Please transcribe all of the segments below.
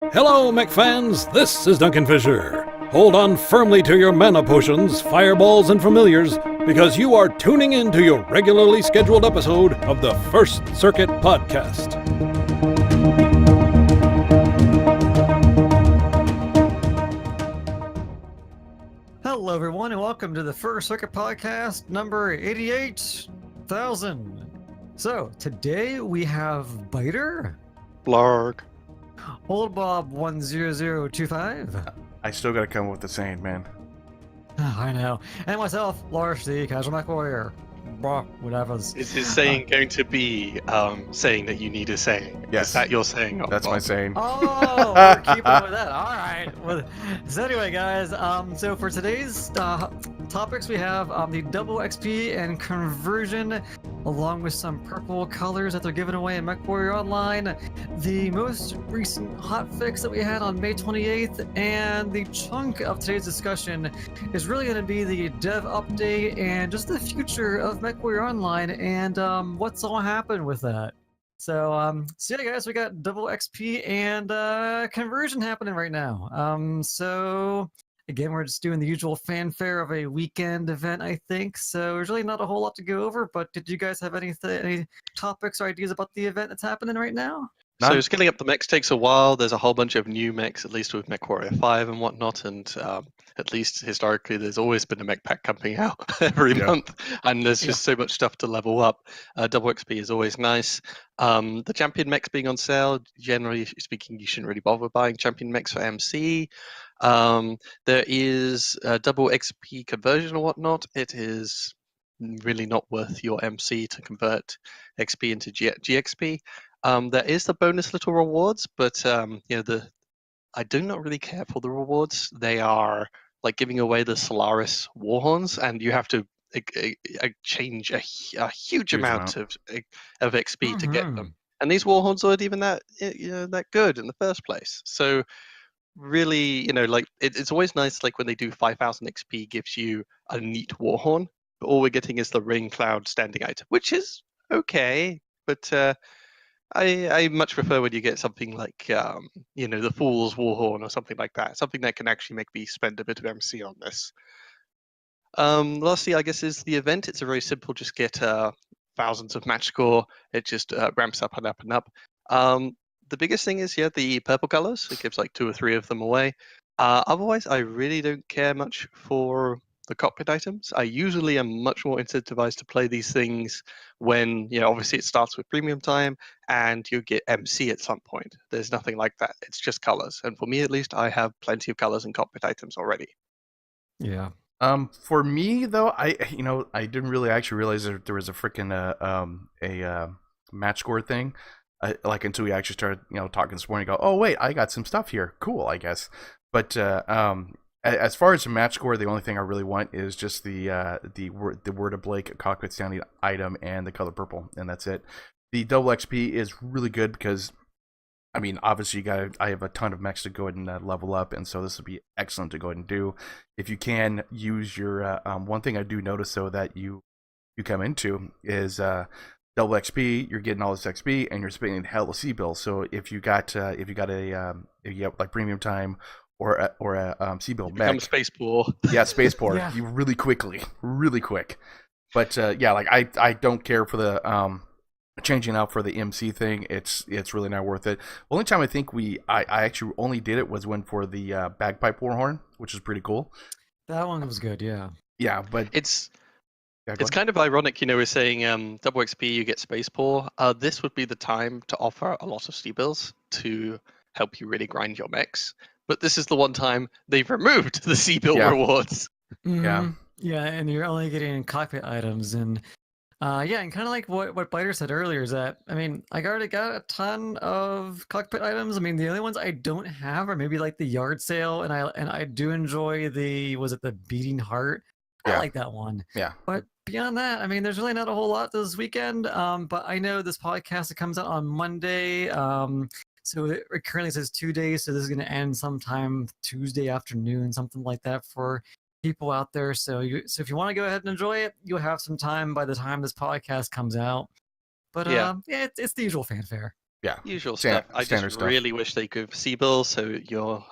Hello, mech fans. This is Duncan Fisher. Hold on firmly to your mana potions, fireballs, and familiars, because you are tuning in to your regularly scheduled episode of the First Circuit Podcast. Hello, everyone, and welcome to the First Circuit Podcast number 88,000. So, today we have Biter, Blarg, Oldbob 10025. I still gotta come up with the saying, man. I know. And myself, Lars, the casual Mechwarrior. Blah, whatever's. is his saying going to be saying that you need a saying? Yes. Is that your saying? That's my saying. Oh, we're keeping with that. All right. Well, so anyway, guys, so for today's topics, we have the double XP and conversion, along with some purple colors that they're giving away in MechWarrior Online, the most recent hotfix that we had on May 28th, and the chunk of today's discussion is really going to be the dev update and just the future of MechWarrior Online and what's all happened with that. So yeah, guys, we got double XP and conversion happening right now. So again, we're just doing the usual fanfare of a weekend event, I think. So there's really not a whole lot to go over. But did you guys have any topics or ideas about the event that's happening right now? So scaling up the mechs takes a while. There's a whole bunch of new mechs, at least with Mechwarrior 5 and whatnot. And at least historically, there's always been a mech pack coming out every month. And there's just so much stuff to level up. Double XP is always nice. The champion mechs being on sale, generally speaking, you shouldn't really bother buying champion mechs for MC. There is a double XP conversion or whatnot. It is really not worth your MC to convert XP into GXP. There is the bonus little rewards, but I do not really care for the rewards. They are like giving away the Solaris Warhorns, and you have to change a huge amount of XP to get them. And these Warhorns aren't even that good in the first place. So really, it's always nice, like when they do 5,000 XP gives you a neat Warhorn, but all we're getting is the Rain Cloud standing item, which is okay, but I much prefer when you get something like, the Fool's Warhorn or something like that. Something that can actually make me spend a bit of MC on this. Lastly, I guess, is the event. It's a very simple, just get thousands of match score. It just ramps up and up and up. The biggest thing is, the purple colors. It gives like 2 or 3 of them away. Otherwise, I really don't care much for the cockpit items. I usually am much more incentivized to play these things when, obviously it starts with premium time and you get MC at some point. There's nothing like that. It's just colors. And for me, at least, I have plenty of colors and cockpit items already. Yeah. For me though, I didn't really actually realize that there was a freaking a match score thing. Like until we actually started, talking this morning. Go, oh wait, I got some stuff here. Cool, I guess. But as far as the match score, the only thing I really want is just the Word of Blake cockpit standing item and the color purple, and that's it. The double XP is really good because, I mean, obviously I have a ton of mechs to go ahead and level up, and so this would be excellent to go ahead and do. If you can use your one thing I do notice though that you come into is double XP, you're getting all this XP, and you're spending hell of C bills. So if you got like premium time or a C bill mech, become space poor. Yeah, space poor. You really quick. But like I don't care for the changing out for the MC thing. It's really not worth it. Only time I think I actually only did it was when for the bagpipe warhorn, which is pretty cool. That one was good. Yeah. Yeah, but it's kind of ironic, we're saying double XP, you get space poor. This would be the time to offer a lot of C-bills to help you really grind your mechs. But this is the one time they've removed the C-bill rewards. Mm-hmm. Yeah, and you're only getting cockpit items. And and kind of like what Biter said earlier is that, I mean, I already got a ton of cockpit items. I mean, the only ones I don't have are maybe like the yard sale, and I do enjoy the beating heart. I like that one. Yeah. But beyond that, I mean, there's really not a whole lot this weekend. But I know this podcast, it comes out on Monday. So it currently says 2 days. So this is going to end sometime Tuesday afternoon, something like that for people out there. So if you want to go ahead and enjoy it, you'll have some time by the time this podcast comes out. But it's the usual fanfare. Yeah, Usual stuff. I standard just stuff. really wish they could C-bill so you're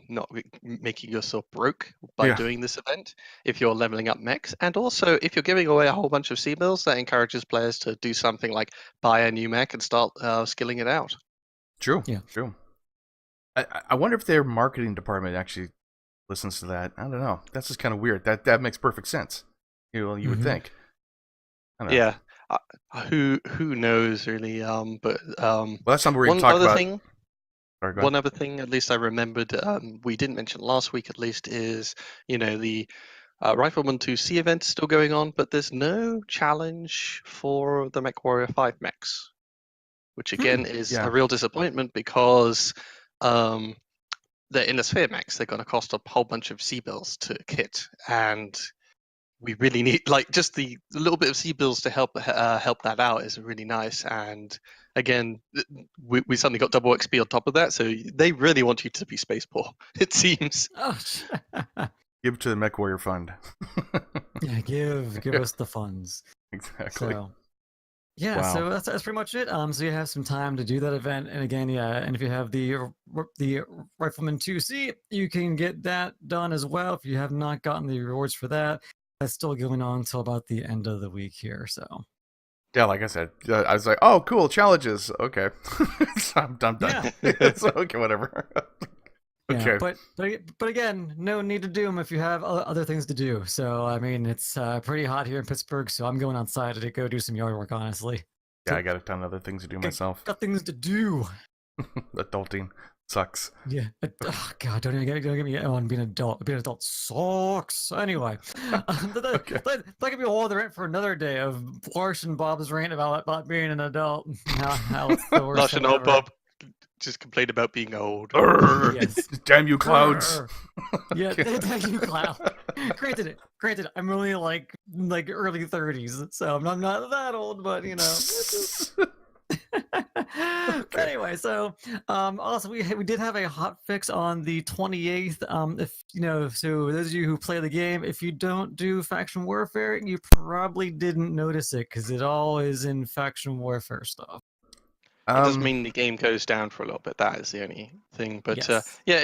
not making yourself broke by Yeah. doing this event if you're leveling up mechs. And also, if you're giving away a whole bunch of C-bills, that encourages players to do something like buy a new mech and start skilling it out. True. Yeah. True. I wonder if their marketing department actually listens to that. I don't know. That's just kind of weird. That makes perfect sense. You would think. I don't know. Yeah. Who knows really? But Well, that's something we're going one to talk other about. thing. Sorry, go One ahead. other thing, at least I remembered, we didn't mention last week at least, is the Rifleman 2C event is still going on, but there's no challenge for the Mechwarrior 5 mechs, which again is Yeah. a real disappointment because the Inner Sphere mechs, they're going to cost a whole bunch of C-bills to kit, and we really need just the little bit of C-bills to help that out is really nice. And again, we suddenly got double XP on top of that, so they really want you to be space poor, it seems. Oh, Give it to the Mechwarrior Fund. yeah, give us the funds. Exactly. So, yeah, Wow. so that's pretty much it. So you have some time to do that event, and again, yeah, and if you have the Rifleman 2C, you can get that done as well. If you have not gotten the rewards for that, that's still going on until about the end of the week here. So. Yeah, like I said, I was like, "Oh, cool, challenges." Okay, I'm done. Yeah. It's okay, whatever. Okay. Yeah, but again, no need to do them if you have other things to do. So I mean, it's pretty hot here in Pittsburgh, so I'm going outside to go do some yard work. Honestly, Yeah, I got a ton of other things to do myself. got things to do. Adulting sucks. Yeah. Oh, God, don't get me on being an adult. Being an adult sucks. Anyway, Okay. that could be a whole other rant for another day of Lars and Bob's rant about being an adult. How it's the worst Lush thing and old ever. Bob just complained about being old. Yes. Damn you, clouds. Yeah, thank you, Cloud. Granted, I'm only like early 30s, so I'm not that old, but you know. But anyway, so also we did have a hot fix on the 28th. If you know, so those of you who play the game, if you don't do faction warfare, you probably didn't notice it because it all is in faction warfare stuff. It doesn't mean the game goes down for a little bit. That is the only thing. But Yes. yeah,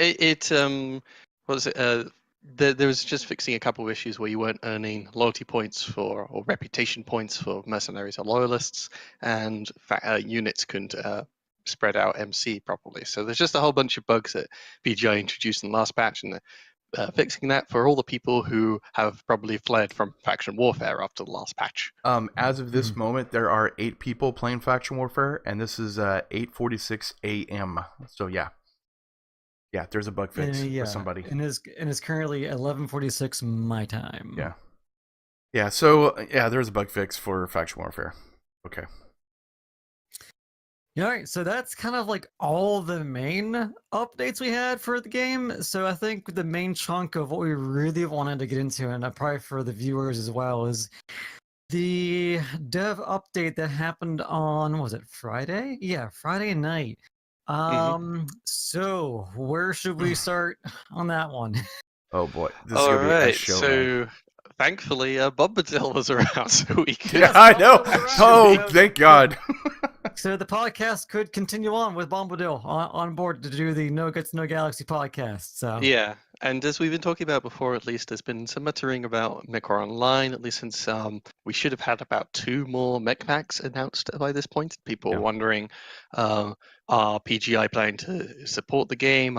what was it? There was just fixing a couple of issues where you weren't earning loyalty points or reputation points for mercenaries or loyalists, and units couldn't spread out MC properly. So there's just a whole bunch of bugs that BGI introduced in the last patch, and fixing that for all the people who have probably fled from faction warfare after the last patch. As of this moment, there are 8 people playing faction warfare, and this is 8:46 a.m. So yeah, there's a bug fix for somebody. And it's currently 11:46 my time. Yeah. So yeah, there's a bug fix for faction warfare. Okay. All right, so that's kind of like all the main updates we had for the game. So I think the main chunk of what we really wanted to get into, and probably for the viewers as well, is the dev update that happened on, was it Friday? Yeah, Friday night. So where should we start on that one? Oh boy, this is All gonna be a right, show. so thankfully, Bombadil was around, so we could. Yeah, I know. Oh, thank God. So the podcast could continue on with Bombadil on board to do the No Guts No Galaxy podcast. So Yeah, and as we've been talking about before, at least there's been some muttering about Mechwarrior Online. At least since we should have had about 2 more mech packs announced by this point. People were wondering, are PGI planning to support the game?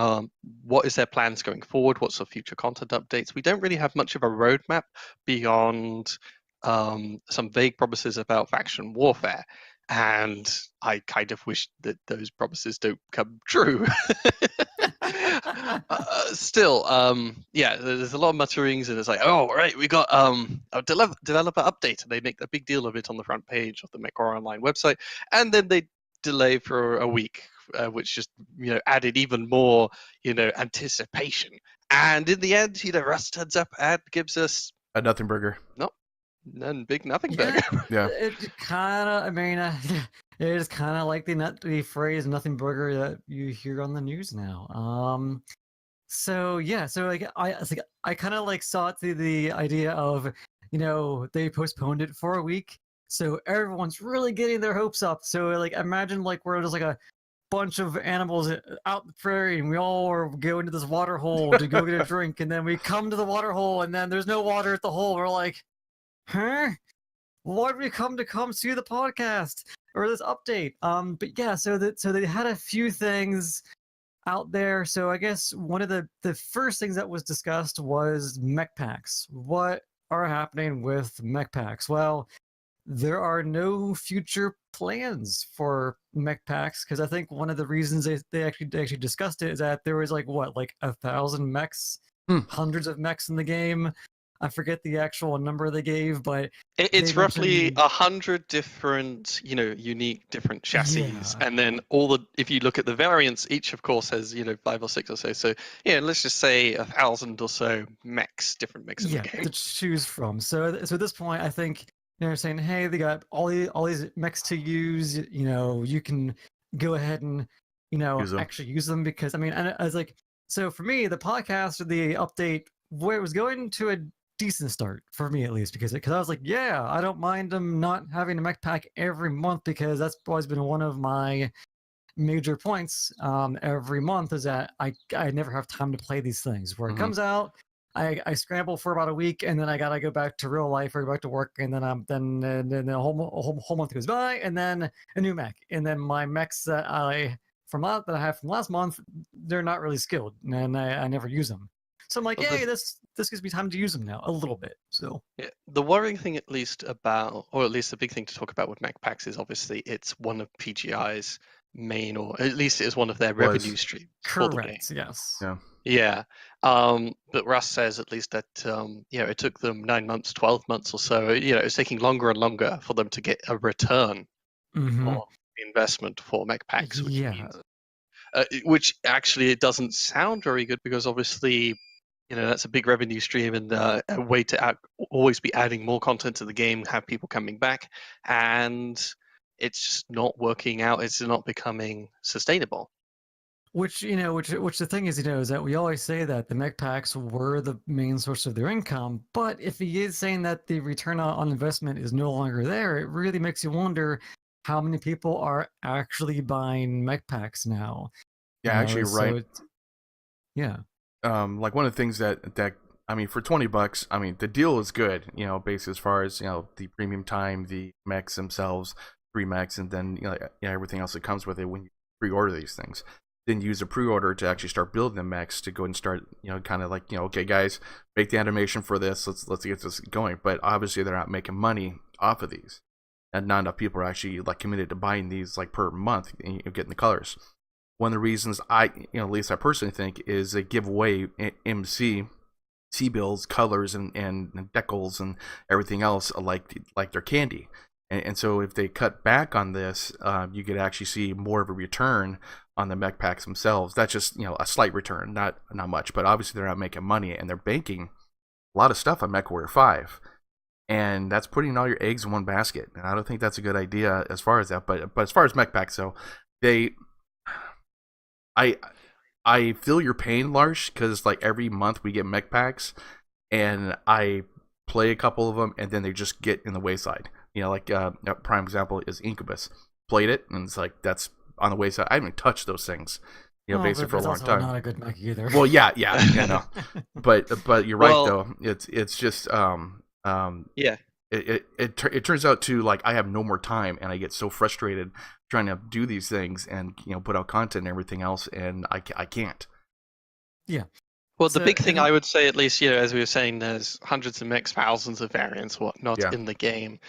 What is their plans going forward? What's the future content updates? We don't really have much of a roadmap beyond some vague promises about faction warfare. And I kind of wish that those promises don't come true. Still, yeah, there's a lot of mutterings, and it's like, oh, right, we got a developer update, and they make a big deal of it on the front page of the Mechwarrior Online website, and then they delay for a week, which just added even more anticipation. And in the end, Russ turns up and gives us a nothing burger. Big nothing burger. Yeah. It kind of, I mean, it is kind of like the phrase "nothing burger" that you hear on the news now. So yeah, so like I kind of like saw it through the idea of they postponed it for a week, so everyone's really getting their hopes up. So like imagine like we're just like bunch of animals out in the prairie, and we all are going to this water hole to go get a drink, and then we come to the water hole, and then there's no water at the hole. We're like, huh? Why did we come see the podcast or this update? But yeah, so they had a few things out there. So I guess one of the first things that was discussed was mech packs. What are happening with mech packs? Well, there are no future plans for mech packs because I think one of the reasons they actually discussed it is that there was like 1,000 mechs, hundreds of mechs in the game. I forget the actual number they gave, but it's they roughly mentioned- 100 different, unique different chassis, Yeah. and then if you look at the variants, each of course has 5 or 6 or so. So let's just say 1,000 or so different mechs in the game. to choose from. So at this point, I think they're saying, hey, they got all these mechs to use. You can go ahead and actually use them because I was like, so for me, the podcast or the update, where it was going to a decent start for me at least because I was like, yeah, I don't mind them not having a mech pack every month because that's always been one of my major points every month is that I never have time to play these things where it comes out. I scramble for about a week and then I gotta go back to real life or go back to work and then then a whole month goes by and then a new mech and then my mechs that I have from last month, they're not really skilled and I never use them. So I'm like, hey, this gives me time to use them now a little bit. So yeah, the worrying thing, at least about, or at least the big thing to talk about with mech packs is obviously it's one of PGI's main, or at least it is one of their revenue streams for the game. Correct. Yes. Yeah. Yeah. But Russ says at least that it took them 9 months, 12 months or so. It's taking longer and longer for them to get a return on investment for mech packs, which means, which actually it doesn't sound very good because obviously that's a big revenue stream and a way to always be adding more content to the game, have people coming back, and it's just not working out. It's not becoming sustainable. Which the thing is, is that we always say that the mech packs were the main source of their income, but if he is saying that the return on investment is no longer there, it really makes you wonder how many people are actually buying mech packs now. Yeah, actually, right. Yeah. Like one of the things that for $20, the deal is good, basically as far as, the premium time, the mechs themselves, 3 mechs, and then, everything else that comes with it when you pre-order these things. Then use a pre-order to actually start building the mechs to go and start, kind of like, okay, guys, make the animation for this. Let's get this going. But obviously they're not making money off of these. And not enough people are actually like committed to buying these like per month and getting the colors. One of the reasons at least I personally think, is they give away MC C-bills, colors, and decals and everything else like they're candy. And so if they cut back on this, you could actually see more of a return on the mech packs themselves. That's just a slight return, not much, but obviously they're not making money and they're banking a lot of stuff on Mechwarrior 5. And that's putting all your eggs in one basket. And I don't think that's a good idea as far as that. But as far as mech packs, so I feel your pain, Lars, because like every month we get mech packs, and I play a couple of them, and then they just get in the wayside. Like a prime example is Incubus. Played it, and it's like that's on the wayside. I haven't touched those things, basically for a long time. Not a good mech either. Well, yeah, no. But you're right though. It's just yeah. It turns out to like I have no more time, and I get so frustrated trying to do these things and put out content and everything else, and I can't. Yeah. Well, the big thing I would say, at least, as we were saying, there's hundreds of mechs, thousands of variants, whatnot in the game.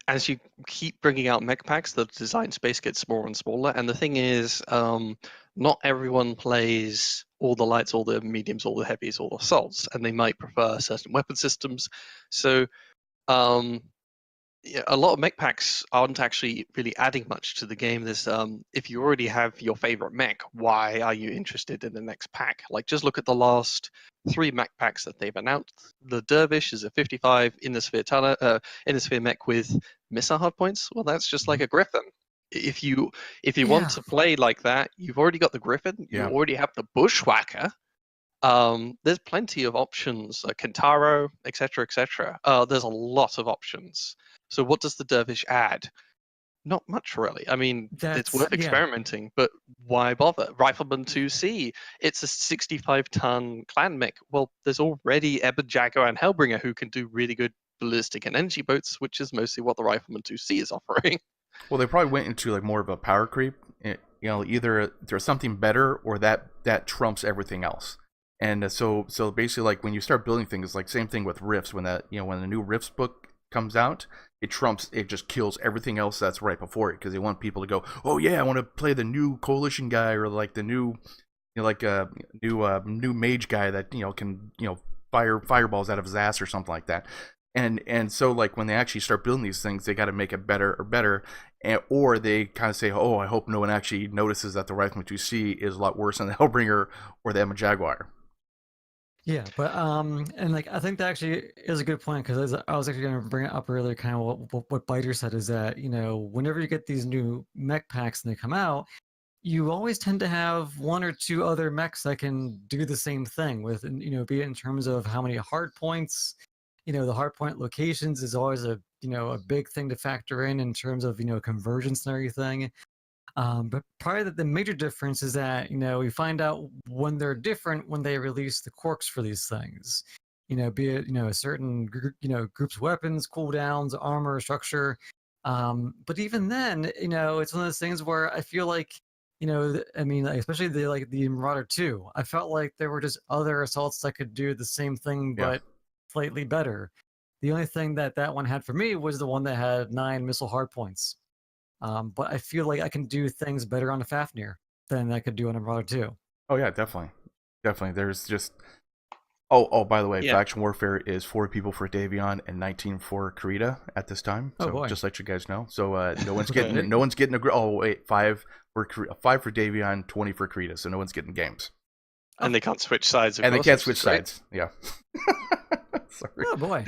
As you keep bringing out mech packs, the design space gets smaller and smaller. And the thing is, not everyone plays all the lights, all the mediums, all the heavies, all the assaults, and they might prefer certain weapon systems. So a lot of mech packs aren't actually really adding much to the game. There's if you already have your favorite mech, why are you interested in the next pack? Like, just look at the last 3 mech packs that they've announced. The Dervish is a 55 Innosphere mech with missile hardpoints. Well, that's just like a Griffin. If you want to play like that, you've already got the Griffin. You already have the Bushwhacker. There's plenty of options. Kentaro, etc., etc. There's a lot of options. So what does the Dervish add? not much really. I mean, it's That's worth yeah. experimenting, but why bother? Rifleman 2C, it's a 65-ton clan mech. Well, there's already Ebon Jaguar and Hellbringer who can do really good ballistic and energy boats, which is mostly what the Rifleman 2C is offering. Well, they probably went into like more of a power creep. You know, either there's something better or that trumps everything else. And so basically, like when you start building things, like same thing with Rifts. When when the new Rifts book comes out, it just kills everything else that's right before it, because they want people to go, oh yeah, I want to play the new coalition guy, or like the new new mage guy that can fire fireballs out of his ass or something like that. And so like when they actually start building these things, they got to make it better, or they kind of say, oh, I hope no one actually notices that the Rifleman 2C is a lot worse than the Hellbringer or the Emma Jaguar. Yeah, but and like I think that actually is a good point, because I was actually going to bring it up earlier, kind of what Biter said, is that whenever you get these new mech packs and they come out, you always tend to have one or two other mechs that can do the same thing with, be it in terms of how many hard points. The hard point locations is always a big thing to factor in terms of convergence and everything. But probably the major difference is that we find out when they're different when they release the quirks for these things. Be it a certain group's weapons, cooldowns, armor, structure. But even then, it's one of those things where I feel like I mean, especially the Marauder 2, I felt like there were just other assaults that could do the same thing, but slightly better. The only thing that one had for me was the one that had 9 missile hardpoints. But I feel like I can do things better on a Fafnir than I could do on a Marauder 2. Oh yeah, definitely. There's just by the way, Yeah. Faction Warfare is 4 people for Davion and 19 for Karita at this time. So boy. just let you guys know. So no one's getting oh wait, 5 for 5 for Davion, 20 for Karita. So no one's getting games. And they can't switch sides. And they can't switch sides. Yeah. Sorry. Oh boy.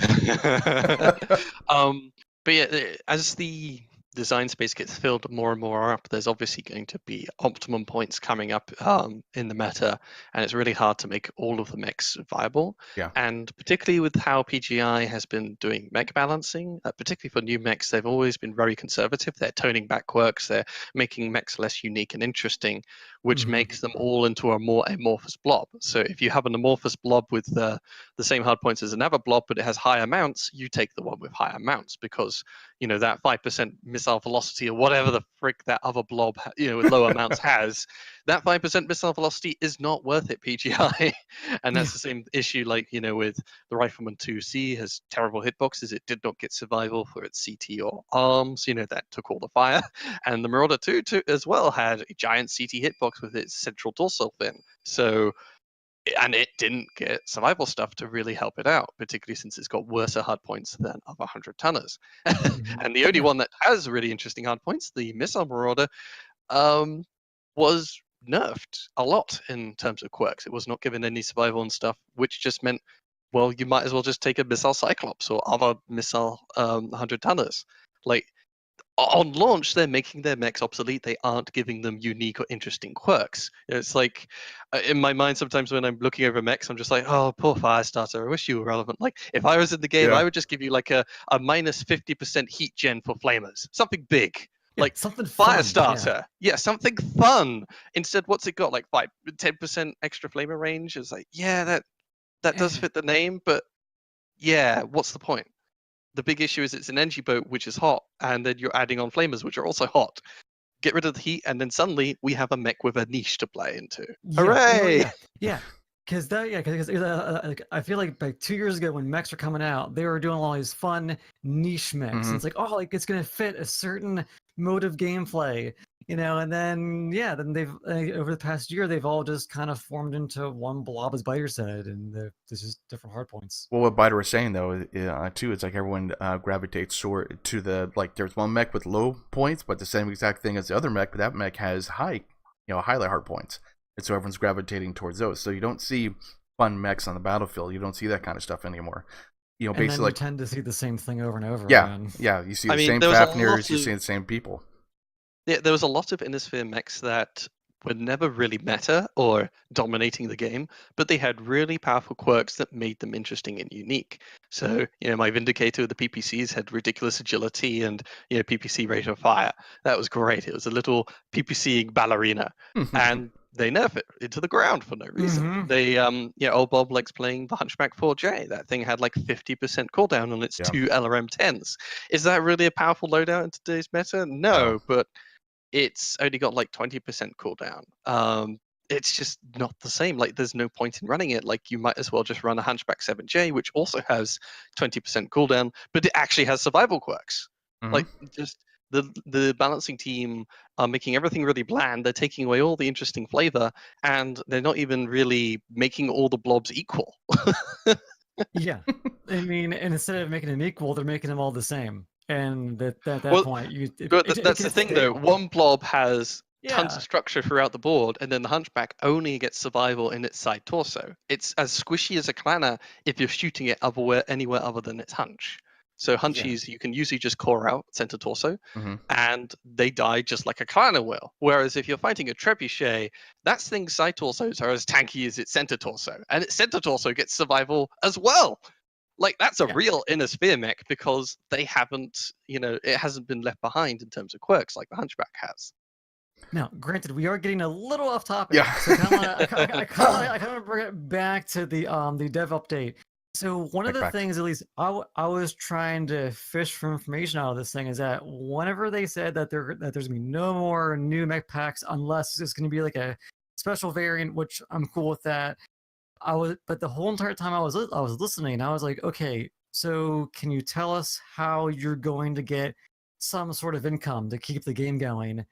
But yeah, as the design space gets filled more and more up, there's obviously going to be optimum points coming up in the meta, and it's really hard to make all of the mechs viable. Yeah. And particularly with how PGI has been doing mech balancing, particularly for new mechs, they've always been very conservative. They're toning back quirks, they're making mechs less unique and interesting, which makes them all into a more amorphous blob. So if you have an amorphous blob with the same hard points as another blob, but it has higher mounts, you take the one with higher mounts, because that 5% missile velocity, or whatever the frick that other blob with lower mounts has, that 5% missile velocity is not worth it, PGI. And that's the same issue with the Rifleman 2C has terrible hitboxes. It did not get survival for its CT or arms, that took all the fire. And the Marauder 2 as well had a giant CT hitbox with its central dorsal fin. So, and it didn't get survival stuff to really help it out, particularly since it's got worse hard points than other 100-tonners. And the only one that has really interesting hard points, the Missile Marauder, was nerfed a lot in terms of quirks. It was not given any survival and stuff, which just meant, well, you might as well just take a Missile Cyclops or other missile 100-tonners. Like, on launch, they're making their mechs obsolete. They aren't giving them unique or interesting quirks. It's like, in my mind, sometimes when I'm looking over mechs, I'm just like, oh, poor Firestarter. I wish you were relevant. Like, if I was in the game, I would just give you like a minus 50% heat gen for flamers. Something big. Yeah, like something fun. Firestarter. Yeah, something fun. Instead, what's it got? Like 10% extra flamer range? It's like, yeah, that does fit the name, but yeah, what's the point? The big issue is it's an energy boat, which is hot, and then you're adding on flamers, which are also hot. Get rid of the heat, and then suddenly we have a mech with a niche to play into. Hooray! Yeah. Because I feel like 2 years ago when mechs were coming out, they were doing all these fun niche mechs. And it's like, oh, like it's gonna fit a certain mode of gameplay, and then they've over the past year they've all just kind of formed into one blob, as Biter said, and there's just different hard points. Well, what Biter was saying though, too, it's like everyone gravitates to the, like, there's one mech with low points, but the same exact thing as the other mech, but that mech has highly hard points. And so everyone's gravitating towards those. So you don't see fun mechs on the battlefield. You don't see that kind of stuff anymore. And basically, then you tend to see the same thing over and over again. again. Yeah, you see the same Fafnirs, you see the same people. Yeah, there was a lot of Innisphere mechs that were never really meta or dominating the game, but they had really powerful quirks that made them interesting and unique. So, my Vindicator, the PPCs had ridiculous agility and, PPC rate of fire. That was great. It was a little PPC ballerina. And they nerf it into the ground for no reason. Mhm. They, Old Bob likes playing the Hunchback 4J. That thing had like 50% cooldown on its Yeah. 2 LRM 10s. Is that really a powerful loadout in today's meta? No, No. but it's only got like 20% cooldown. It's just not the same. Like, there's no point in running it. Like, you might as well just run a Hunchback 7J, which also has 20% cooldown, but it actually has survival quirks. Like, just the balancing team are making everything really bland. They're taking away all the interesting flavor, and they're not even really making all the blobs equal. Yeah, I mean, and instead of making them equal, they're making them all the same. And at that Well, point, But that's the thing, though. One blob has tons Yeah, of structure throughout the board, and then the Hunchback only gets survival in its side torso. It's as squishy as a clanner if you're shooting it anywhere other than its hunch. So hunchies, you can usually just core out center torso, and they die just like a clanner will. Whereas if you're fighting a trebuchet, that thing's side torsos are as tanky as its center torso, and its center torso gets survival as well. Like, that's a Yeah. real inner sphere mech because they haven't, it hasn't been left behind in terms of quirks like the Hunchback has. Now, granted, we are getting a little off topic. Yeah. So I kind of bring it back to the dev update. So one of the Backpack. things, at least I was trying to fish for information out of this thing, is that whenever they said that there's gonna be no more new mech packs unless it's gonna be like a special variant, which I'm cool with that. But the whole entire time I was listening, I was like, okay, so can you tell us how you're going to get some sort of income to keep the game going?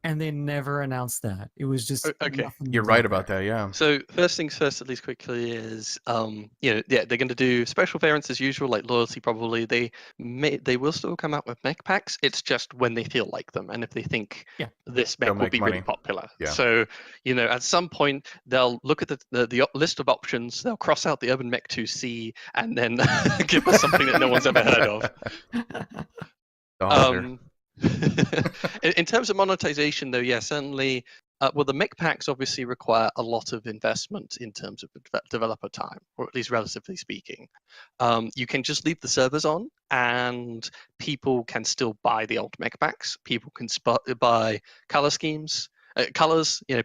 And they never announced that. It was just Okay. nothing You're was right out about there. that, yeah. So first things first, at least quickly, is they're going to do special variants as usual, like loyalty. Probably they will still come out with mech packs. It's just when they feel like them, and if they think this They'll mech will make be money. really popular. Yeah. So at some point they'll look at the list of options. They'll cross out the Urban Mech 2C, and then give us something that no one's ever heard of. In terms of monetization, though, yeah, certainly. The mech packs obviously require a lot of investment in terms of developer time, or at least relatively speaking. You can just leave the servers on, and people can still buy the old mech packs. People can buy colors,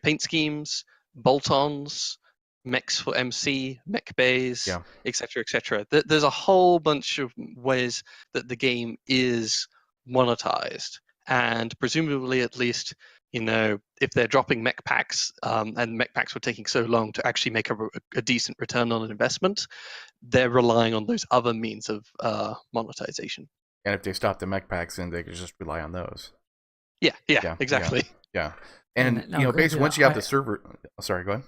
paint schemes, bolt-ons, mechs for MC, mech bays, etc., etc. There's a whole bunch of ways that the game is monetized, and presumably, at least, if they're dropping mech packs, and mech packs were taking so long to actually make a decent return on an investment, they're relying on those other means of monetization. And if they stop the mech packs, then they could just rely on those. Yeah, exactly. Yeah. And now, basically, once you have the server, sorry, go ahead.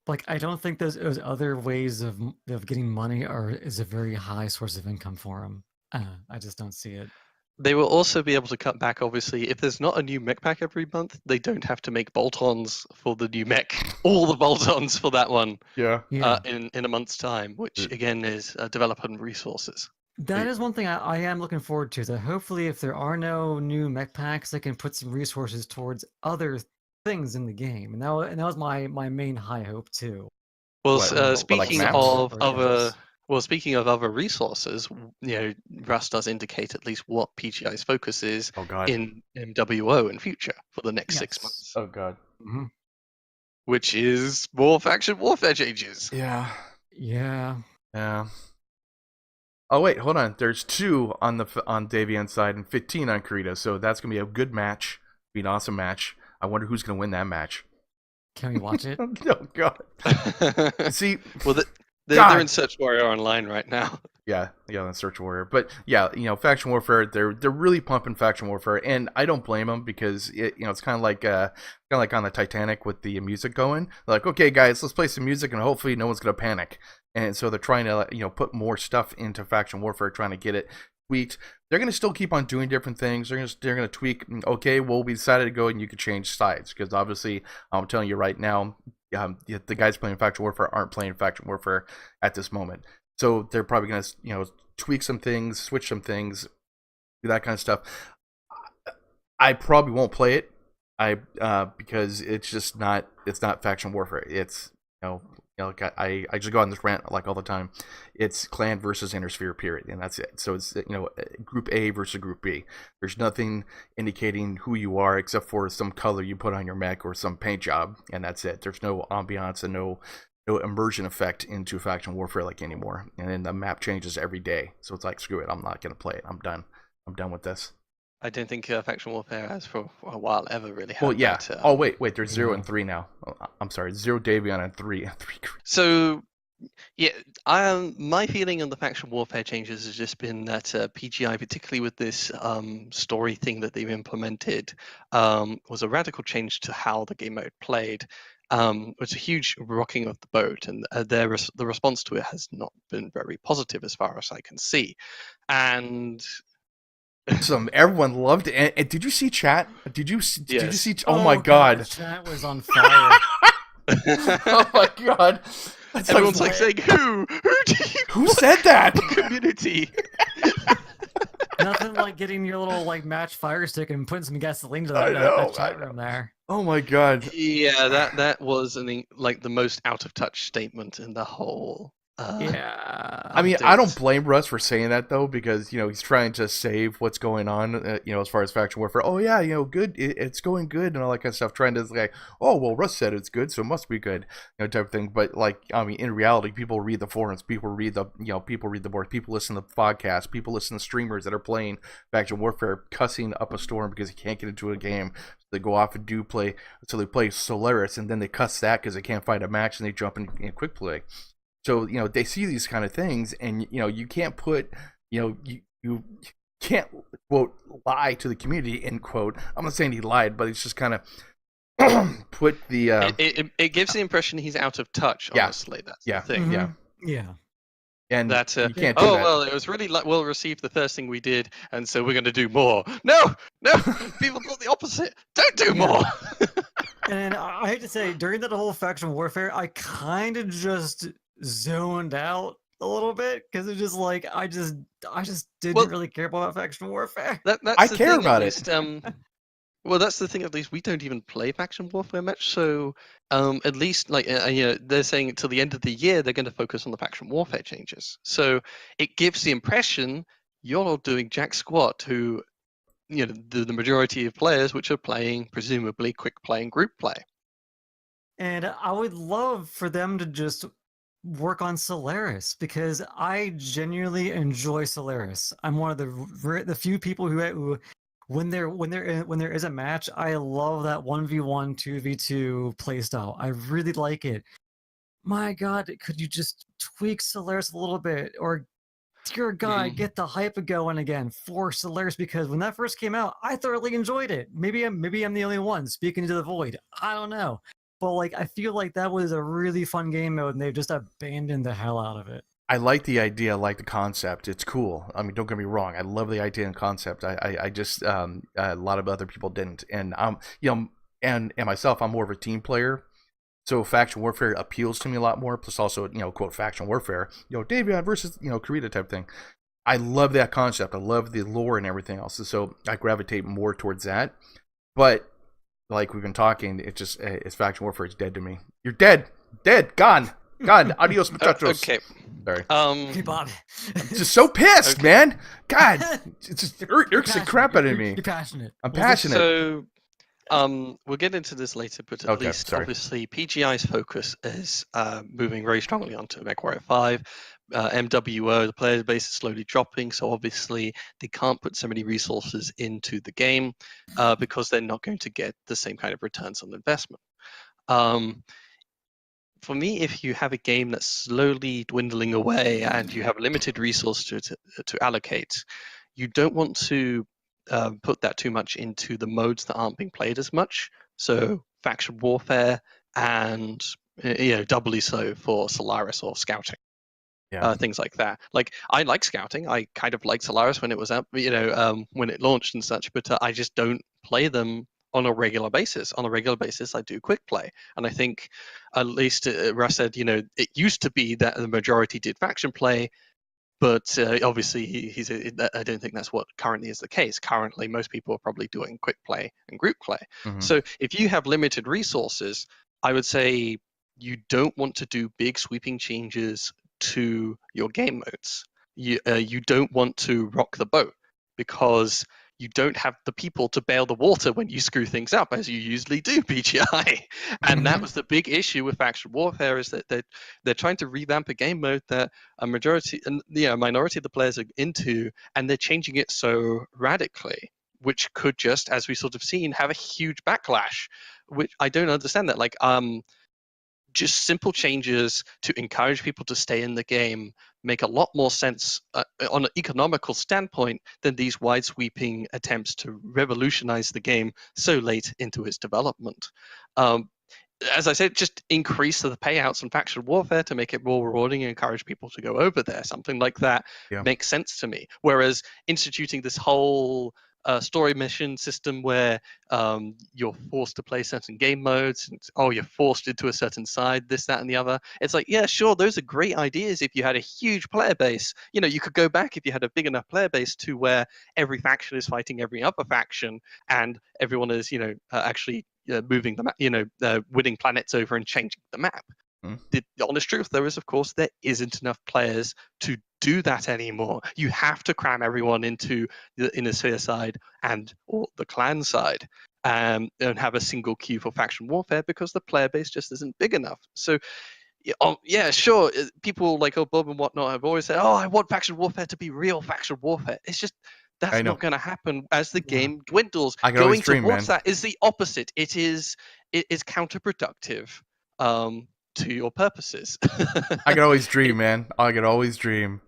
Like, I don't think those other ways of getting money is a very high source of income for them. I just don't see it. They will also be able to cut back, obviously. If there's not a new mech pack every month, they don't have to make bolt-ons for the new mech, all the bolt-ons for that one in a month's time, which, again, is developer and resources. That is one thing I am looking forward to. That hopefully, if there are no new mech packs, they can put some resources towards other things in the game. And that was my main high hope, too. Well, speaking of other resources, Rust does indicate at least what PGI's focus is in MWO in future for the next 6 months. Oh god. Which is more faction warfare changes. Yeah. Yeah. Oh wait, hold on. There's 2 on Davian's side and 15 on Karita, so that's gonna be a good match. Be an awesome match. I wonder who's gonna win that match. Can we watch it? Oh god. See, well, they're in Search Warrior Online right now. Yeah, in Search Warrior. But yeah, Faction Warfare, they're really pumping Faction Warfare, and I don't blame them because it's kind of like on the Titanic with the music going. They're like, okay, guys, let's play some music, and hopefully no one's gonna panic. And so they're trying to put more stuff into Faction Warfare, trying to get it tweaked. They're gonna still keep on doing different things. They're gonna tweak. Okay, well, we decided to go and you could change sides because obviously I'm telling you right now. The guys playing Faction Warfare aren't playing Faction Warfare at this moment. So they're probably going to, tweak some things, switch some things, do that kind of stuff. I probably won't play it. Because it's not Faction Warfare. It's, like I just go on this rant like all the time. It's clan versus Intersphere, period, and that's it. So it's Group A versus Group B. There's nothing indicating who you are except for some color you put on your mech or some paint job, and that's it. There's no ambiance and no immersion effect into faction warfare like anymore. And then the map changes every day, so it's like screw it, I'm not gonna play it. I'm done with this. I don't think faction warfare has for a while ever really had. Well, yeah. That, Wait. There's 0 and 3 now. I'm sorry, 0 Davion and 3. So, yeah, my feeling on the faction warfare changes has just been that PGI, particularly with this story thing that they've implemented, was a radical change to how the game mode played. It was a huge rocking of the boat, and the response to it has not been very positive as far as I can see. And Everyone loved it. And did you see chat? Did you Yes. see? Oh my god! Chat was on fire. Oh my god! That's everyone's like saying, "Who do you? Who said that?" Community. Nothing like getting your little like match fire stick and putting some gasoline to I that, know, that chat room there. Oh my god! Yeah, that was like the most out of touch statement in the whole. Yeah. I mean, I don't update. blame Russ for saying that though, because he's trying to save what's going on. As far as faction warfare. Oh yeah, good. It's going good and all that kind of stuff. Trying to like, oh well, Russ said it's good, so it must be good, type of thing. But like, I mean, in reality, people read the forums, people read the boards, people listen to podcasts, people listen to streamers that are playing faction warfare, cussing up a storm because he can't get into a game. So they go off and they play Solaris, and then they cuss that because they can't find a match, and they jump in quick play. So, they see these kind of things, and, you can't put, you can't, quote, lie to the community, end quote. I'm not saying he lied, but it's just kind of put the... It gives the impression he's out of touch, honestly. That's the thing. Yeah. Yeah. And that you can't do that. well, it was really well received the first thing we did, and so we're going to do more. No, people thought the opposite. Don't do more. And I hate to say, during that whole faction warfare, I kind of just zoned out a little bit because it's just like I just didn't really care about faction warfare. That's I the care thing, about at it. least, well, that's the thing. At least we don't even play faction warfare much. So at least like they're saying till the end of the year they're going to focus on the faction warfare changes. So it gives the impression you're not doing jack squat to the majority of players which are playing presumably quick play and group play. And I would love for them to just work on Solaris because I genuinely enjoy Solaris. I'm one of the few people who when there is a match, I love that 1v1 2v2 playstyle. I really like it. My God, could you just tweak Solaris a little bit, or dear God, get the hype going again for Solaris? Because when that first came out, I thoroughly enjoyed it. Maybe I'm the only one speaking to the void. I don't know. But like, I feel like that was a really fun game mode, and they've just abandoned the hell out of it. I like the idea, I like the concept. It's cool. I mean, don't get me wrong. I love the idea and concept. I just a lot of other people didn't, and and myself, I'm more of a team player. So faction warfare appeals to me a lot more. Plus, also, quote faction warfare, Davion versus Karita type thing. I love that concept. I love the lore and everything else. So I gravitate more towards that. But like we've been talking, it's faction warfare. It's dead to me. You're dead, gone. Adios, muchachos. Okay. Sorry. Hey, Bob. I'm just so pissed, man. God, it just irks the crap out of me. You're passionate. I'm passionate. So, we'll get into this later, but at least sorry. obviously PGI's focus is moving very strongly onto Mechwarrior 5. MWO, the player base is slowly dropping, so obviously they can't put so many resources into the game because they're not going to get the same kind of returns on investment. For me, if you have a game that's slowly dwindling away and you have limited resource to allocate, you don't want to put that too much into the modes that aren't being played as much. So faction warfare and doubly so for Solaris or scouting. Things like that. Like I like scouting. I kind of liked Solaris when it was up, when it launched and such. But I just don't play them on a regular basis. On a regular basis, I do quick play, and I think at least Russ said, it used to be that the majority did faction play, but obviously I don't think that's what currently is the case. Currently, most people are probably doing quick play and group play. Mm-hmm. So if you have limited resources, I would say you don't want to do big sweeping changes to your game modes. You don't want to rock the boat because you don't have the people to bail the water when you screw things up, as you usually do, BGI. And that was the big issue with faction warfare, is that they're trying to revamp a game mode that a minority of the players are into, and they're changing it so radically, which could just, as we sort of seen, have a huge backlash. Which I don't understand that. Like, just simple changes to encourage people to stay in the game make a lot more sense on an economical standpoint than these wide sweeping attempts to revolutionize the game so late into its development. As I said, just increase the payouts on faction warfare to make it more rewarding and encourage people to go over there. Something like that makes sense to me. Whereas instituting this whole story mission system where you're forced to play certain game modes, and, you're forced into a certain side, this, that, and the other. It's like, yeah, sure, those are great ideas if you had a huge player base. You could go back if you had a big enough player base to where every faction is fighting every other faction, and everyone is, actually moving the map, winning planets over and changing the map. The honest truth, though, is, of course, there isn't enough players to do that anymore. You have to cram everyone into the Inner Sphere side or the clan side, and have a single queue for faction warfare because the player base just isn't big enough. So, yeah, sure, people like Bob and whatnot have always said, I want faction warfare to be real faction warfare. It's just, that's not going to happen as the game dwindles. Going towards that is the opposite. It is counterproductive. To your purposes. I can always dream, man. I can always dream.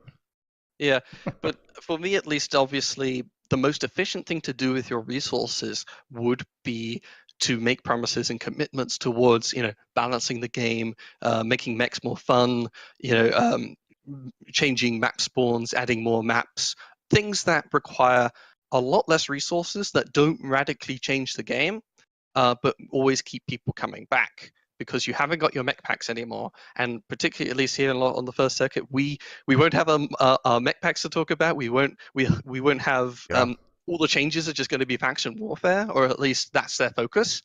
Yeah, but for me at least, obviously, the most efficient thing to do with your resources would be to make promises and commitments towards, balancing the game, making mechs more fun, changing map spawns, adding more maps, things that require a lot less resources, that don't radically change the game, but always keep people coming back. Because you haven't got your mech packs anymore, and particularly at least here on the first circuit, we won't have our mech packs to talk about. We won't have all the changes are just going to be faction warfare, or at least that's their focus.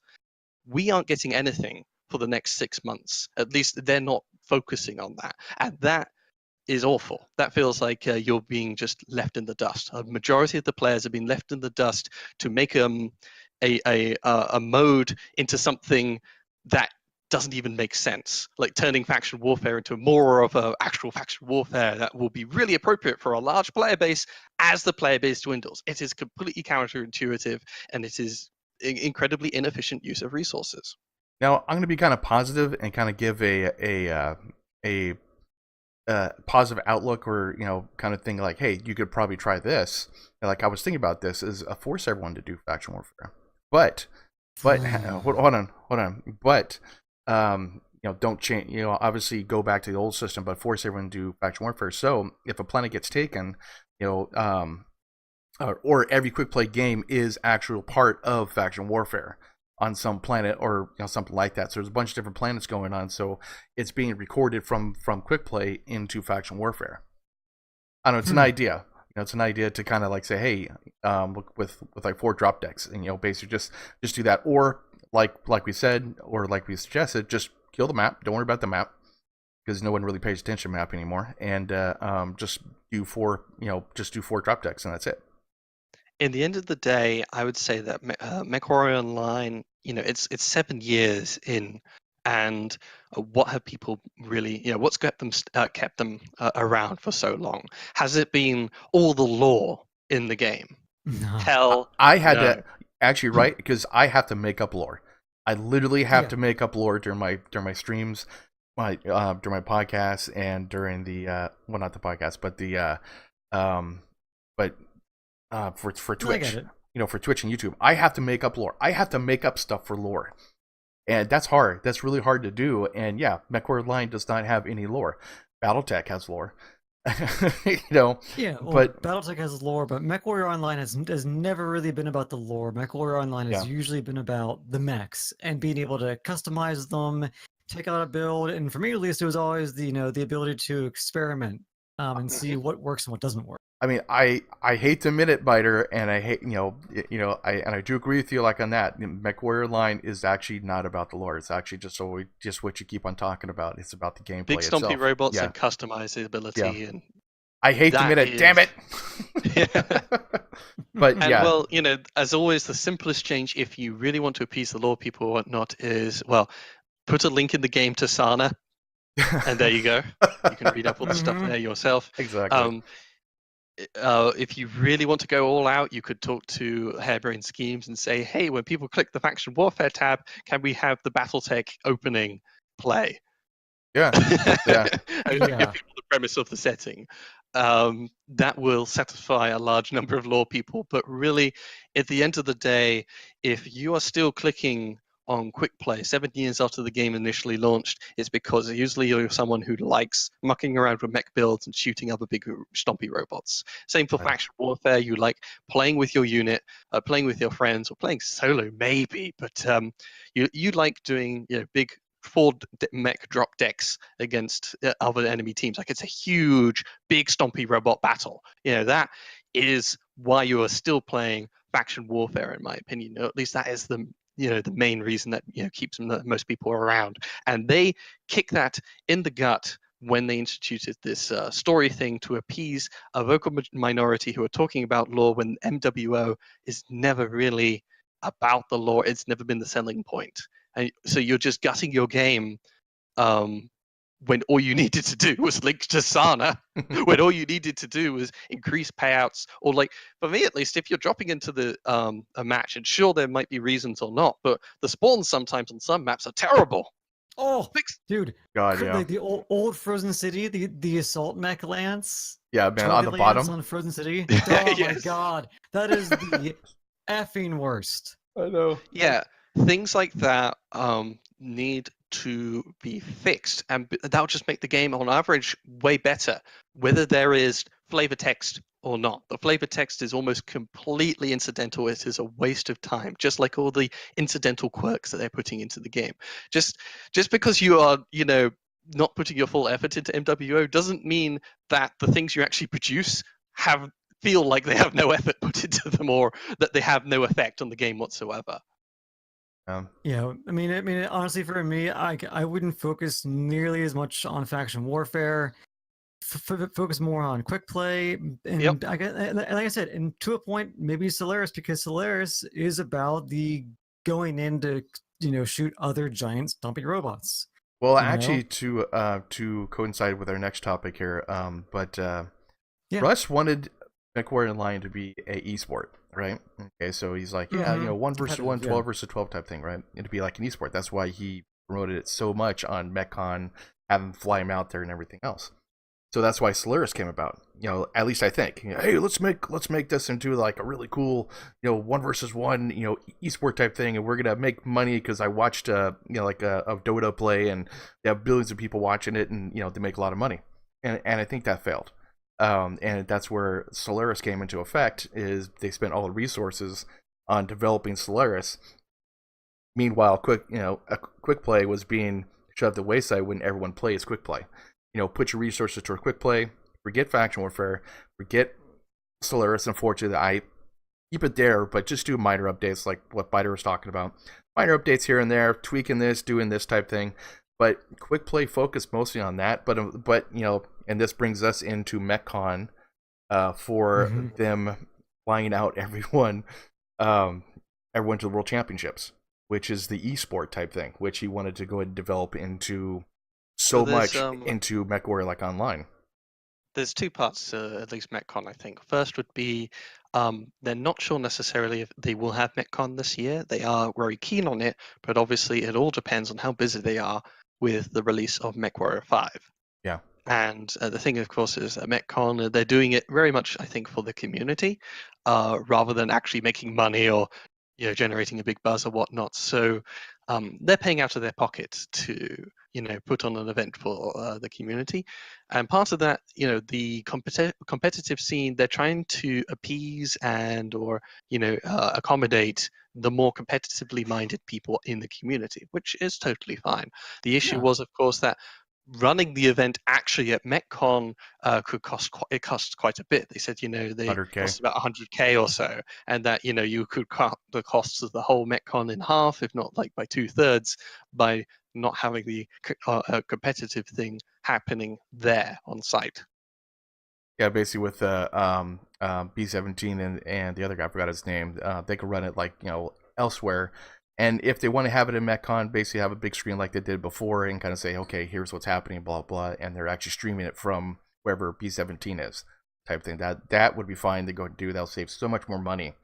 We aren't getting anything for the next 6 months. At least they're not focusing on that, and that is awful. That feels like you're being just left in the dust. A majority of the players have been left in the dust to make a mode into something that doesn't even make sense, like turning faction warfare into more of a actual faction warfare that will be really appropriate for a large player base as the player base dwindles. It is completely counterintuitive, and it is incredibly inefficient use of resources. Now, I'm going to be kind of positive and kind of give a positive outlook, or kind of thing like, hey, you could probably try this. And like I was thinking about this, is force everyone to do faction warfare, but hold on, but don't change. Obviously go back to the old system, but force everyone to do faction warfare. So if a planet gets taken, or every quick play game is actual part of faction warfare on some planet, or something like that. So there's a bunch of different planets going on. So it's being recorded from quick play into faction warfare. I don't know. It's an idea. It's an idea to kind of like say, hey, look, with like 4 drop decks, and basically just do that, or like we said, or like we suggested, just kill the map. Don't worry about the map, because no one really pays attention to map anymore. And just do 4 drop decks, and that's it. In the end of the day, I would say that Mechwarrior Online, it's 7 years in, and what have people really, what's kept them around for so long? Has it been all the lore in the game? No. Hell, I had to actually, right, because I have to make up lore. I literally have to make up lore during my streams, during my podcasts, and during the well, not the podcast, but the for Twitch, for Twitch and YouTube, I have to make up lore. I have to make up stuff for lore, and that's hard. That's really hard to do. And yeah, Mechwarrior Online does not have any lore. BattleTech has lore. Yeah, well, but BattleTech has lore, but Mechwarrior Online has never really been about the lore. Mechwarrior Online has usually been about the mechs and being able to customize them, take out a build, and for me at least, it was always the ability to experiment and see what works and what doesn't work. I mean, I hate to admit it, Biter, and I hate I do agree with you like on that. MechWarrior Line is actually not about the lore. It's actually just what you keep on talking about. It's about the gameplay Big stumpy itself. robots Yeah, and customizability, and I hate to that admit it. Damn is. it. But And yeah, well, as always, the simplest change, if you really want to appease the lore people or whatnot, is put a link in the game to Sana, and there you go. You can read up all the stuff Mhm. there yourself. exactly. If you really want to go all out, you could talk to Harebrained Schemes and say, "Hey, when people click the Faction Warfare tab, can we have the BattleTech opening play?" Yeah, yeah. And give people the premise of the setting. That will satisfy a large number of lore people. But really, at the end of the day, if you are still clicking on quick play 7 years after the game initially launched, it's because usually you're someone who likes mucking around with mech builds and shooting other big stompy robots. Same for Right. faction warfare. You like playing with your unit, playing with your friends, or playing solo maybe, but you like doing big mech drop decks against other enemy teams. Like it's a huge, big, stompy robot battle. That is why you are still playing faction warfare, in my opinion. Or at least that is the main reason that keeps most people around. And they kick that in the gut when they instituted this story thing to appease a vocal minority who are talking about lore when MWO is never really about the lore. It's never been the selling point. And so you're just gutting your game when all you needed to do was link to Sana, when all you needed to do was increase payouts, or like for me at least, if you're dropping into the a match, and sure there might be reasons or not, but the spawns sometimes on some maps are terrible. Oh, Fix- dude, God, yeah. like the old Frozen City, the assault mech lance, Yeah, man, on target the lance bottom. on Frozen City. Oh my Yes. god, that is the effing worst. I know. Yeah, things like that need to be fixed, and that'll just make the game on average way better, whether there is flavor text or not. The flavor text is almost completely incidental. It is a waste of time, just like all the incidental quirks that they're putting into the game. Just because you are, not putting your full effort into MWO doesn't mean that the things you actually produce feel like they have no effort put into them, or that they have no effect on the game whatsoever. Yeah, I mean, honestly, for me, I wouldn't focus nearly as much on faction warfare. Focus more on quick play, and Yep. like I said, and to a point, maybe Solaris, because Solaris is about the going in to shoot other giant stomping robots. Well, you know? actually, to coincide with our next topic here, Yeah. Russ wanted Mechwarrior Line to be a esport, right? Okay, so he's like, yeah, Mhm. 1 versus 1, Competitive, 12 versus 12 type thing, right? And to be like an esport. That's why he promoted it so much on MechCon, have him fly him out there and everything else. So that's why Solaris came about. At least I think. Hey, let's make this into like a really cool, 1 versus 1, esport type thing, and we're gonna make money because I watched like a Dota play, and they have billions of people watching it, and they make a lot of money. And I think that failed. And that's where Solaris came into effect. Is they spent all the resources on developing Solaris. Meanwhile, a quick play was being shoved to the wayside when everyone plays quick play. Put your resources toward quick play. Forget faction warfare. Forget Solaris. Unfortunately, I keep it there, but just do minor updates like what Biter was talking about. Minor updates here and there, tweaking this, doing this type thing. But quick play focused mostly on that. But and this brings us into MechCon for them flying out everyone to the World Championships, which is the esport type thing, which he wanted to go ahead and develop into much into MechWarrior like online. There's two parts to at least MechCon, I think. First would be they're not sure necessarily if they will have MechCon this year. They are very keen on it, but obviously it all depends on how busy they are with the release of Mechwarrior 5. Yeah. And the thing, of course, is at MechCon, they're doing it very much, I think, for the community, rather than actually making money or generating a big buzz or whatnot. So they're paying out of their pocket to put on an event for the community, and part of that, the competitive scene, they're trying to appease or accommodate the more competitively minded people in the community, which is totally fine. The issue was, of course, that running the event actually at MechCon costs quite a bit. They said, they 100K. cost about 100K or so, and that you could cut the costs of the whole MechCon in half, if not like by 2/3, by not having the competitive thing happening there on site. Yeah, basically with B17 and the other guy, I forgot his name. They could run it like elsewhere, and if they want to have it in MechCon, basically have a big screen like they did before, and kind of say, okay, here's what's happening, blah blah, and they're actually streaming it from wherever B17 is, type thing. That would be fine to go and do. That'll save so much more money.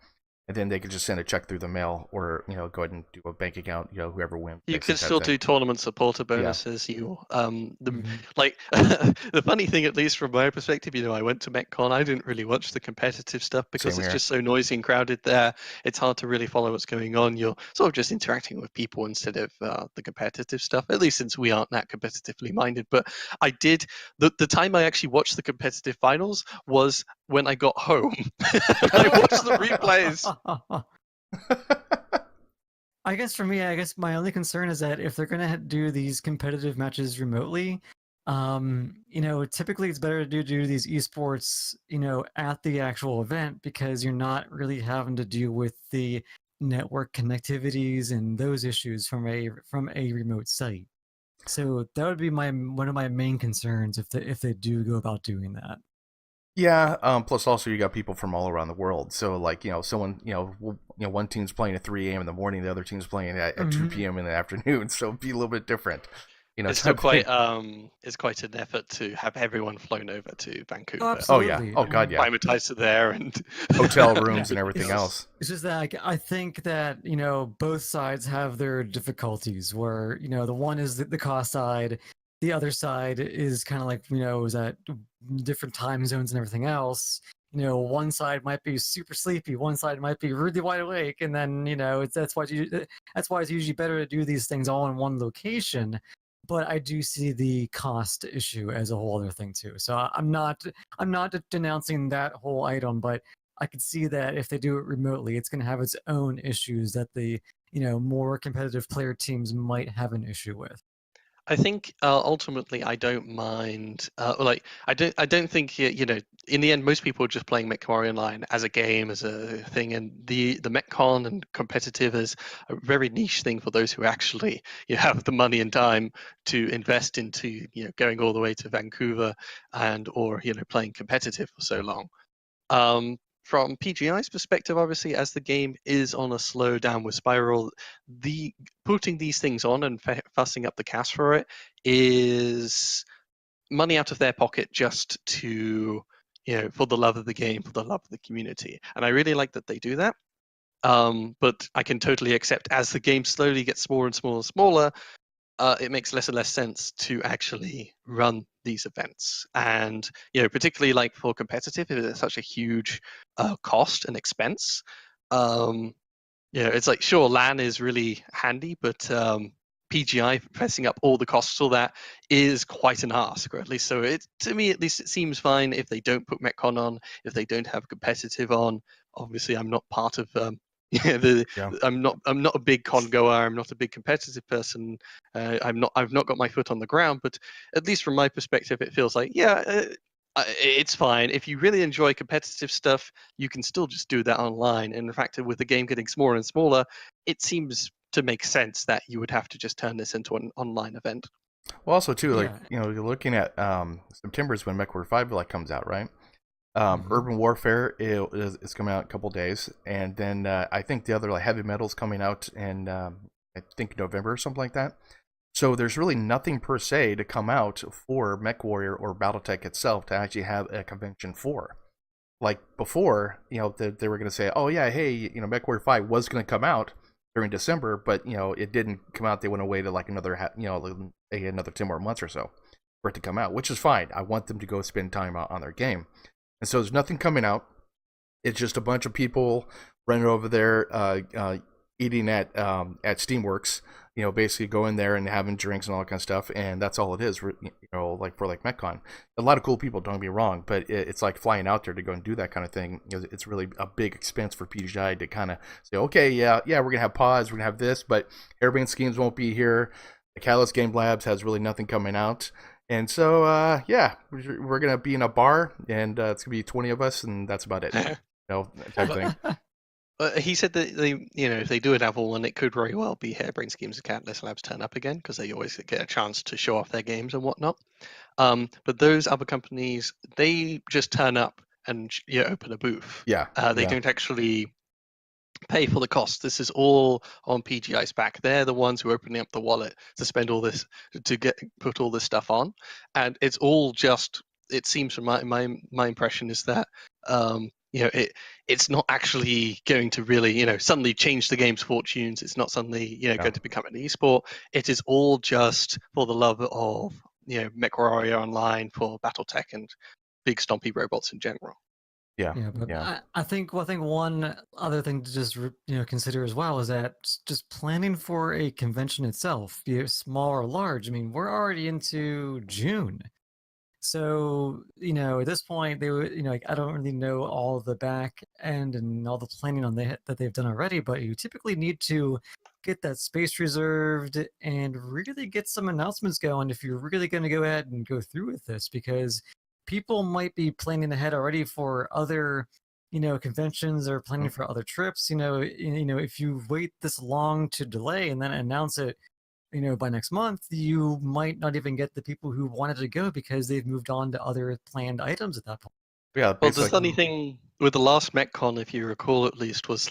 And then they could just send a check through the mail, or go ahead and do a bank account. Whoever wins. You can still do tournament supporter bonuses. Like the funny thing, at least from my perspective, I went to MechCon. I didn't really watch the competitive stuff because Same it's here. just so noisy and crowded there. It's hard to really follow what's going on. You're sort of just interacting with people instead of the competitive stuff. At least since we aren't that competitively minded. But I did the time I actually watched the competitive finals was when I got home. I watched the replays. I guess for me, my only concern is that if they're gonna do these competitive matches remotely, typically it's better to do these esports, at the actual event, because you're not really having to deal with the network connectivities and those issues from a remote site. So that would be one of my main concerns if they do go about doing that. Yeah. Plus, also you got people from all around the world. So, like, someone, one team's playing at 3 a.m. in the morning, the other team's playing at 2 p.m. in the afternoon. So it'd be a little bit different. It's still quite an effort to have everyone flown over to Vancouver. Oh, absolutely. Oh god, yeah. Climatized to there and hotel rooms and everything else. It's just that I think that both sides have their difficulties. Where the one is the cost side, the other side is kind of like is at different time zones and everything else. One side might be super sleepy, one side might be really wide awake, and then that's why it's usually better to do these things all in one location. But I do see the cost issue as a whole other thing too. So I'm not denouncing that whole item, but I could see that if they do it remotely, it's going to have its own issues that the more competitive player teams might have an issue with. I think ultimately I don't mind. I don't think in the end most people are just playing Mechwarrior Online as a game, as a thing, and the Mechcon and competitive is a very niche thing for those who actually have the money and time to invest into going all the way to Vancouver or playing competitive for so long. From PGI's perspective, obviously, as the game is on a slow downward spiral, putting these things on and fussing up the cast for it is money out of their pocket just to, for the love of the game, for the love of the community. And I really like that they do that. But I can totally accept as the game slowly gets smaller and smaller and smaller, it makes less and less sense to actually run these events. And particularly like for competitive, it's such a huge cost and expense. It's like, sure, LAN is really handy, but PGI pressing up all the costs, all that is quite an ask, or at least so to me at least it seems fine if they don't put MechCon on, if they don't have competitive on. Obviously I'm not part of I'm not a big con goer. I'm not a big competitive person. I've not got my foot on the ground. But at least from my perspective, it feels like it's fine. If you really enjoy competitive stuff, you can still just do that online. And in fact, with the game getting smaller and smaller, it seems to make sense that you would have to just turn this into an online event. Well, also too, you're looking at September is when Mechwarrior 5 comes out, right? Urban Warfare is coming out in a couple days, and then I think the other Heavy Metal's coming out in I think November or something like that. So there's really nothing per se to come out for Mechwarrior or BattleTech itself to actually have a convention for. Like before, they were going to say, oh yeah, hey, Mechwarrior 5 was going to come out during December, but it didn't come out. They went away to another another 10 more months or so for it to come out, which is fine. I want them to go spend time on their game. And so there's nothing coming out. It's just a bunch of people running over there, eating at Steamworks. Basically going there and having drinks and all that kind of stuff, and that's all it is. For MechCon, a lot of cool people. Don't get me wrong, but it's like flying out there to go and do that kind of thing. It's really a big expense for PGI to kind of say, okay, yeah, we're gonna have pods, we're gonna have this, but Airbnb schemes won't be here. Catalyst Game Labs has really nothing coming out. And so, yeah, we're going to be in a bar, and it's going to be 20 of us, and that's about it. Type thing. He said that if they do an Apple one, it could very well be Harebrained Schemes and Catalyst Labs turn up again because they always get a chance to show off their games and whatnot. But those other companies, they just turn up and open a booth. Yeah. They don't actually pay for the cost. This is all on PGI's back. They're the ones who are opening up the wallet to spend all this put all this stuff on, and it's all just. It seems from my impression is that it's not actually going to really suddenly change the game's fortunes. It's not suddenly going to become an esport. It is all just for the love of Mechwarrior Online, for BattleTech and big stompy robots in general. Yeah. I think one other thing to just consider as well is that just planning for a convention itself, be it small or large. I mean, we're already into June, so at this point they would I don't really know all the back end and all the planning that they've done already, but you typically need to get that space reserved and really get some announcements going if you're really going to go ahead and go through with this, because people might be planning ahead already for other, conventions or planning for other trips. If you wait this long to delay and then announce it, by next month, you might not even get the people who wanted to go because they've moved on to other planned items at that point. Yeah. Well, the funny thing with the last MechCon, if you recall at least, was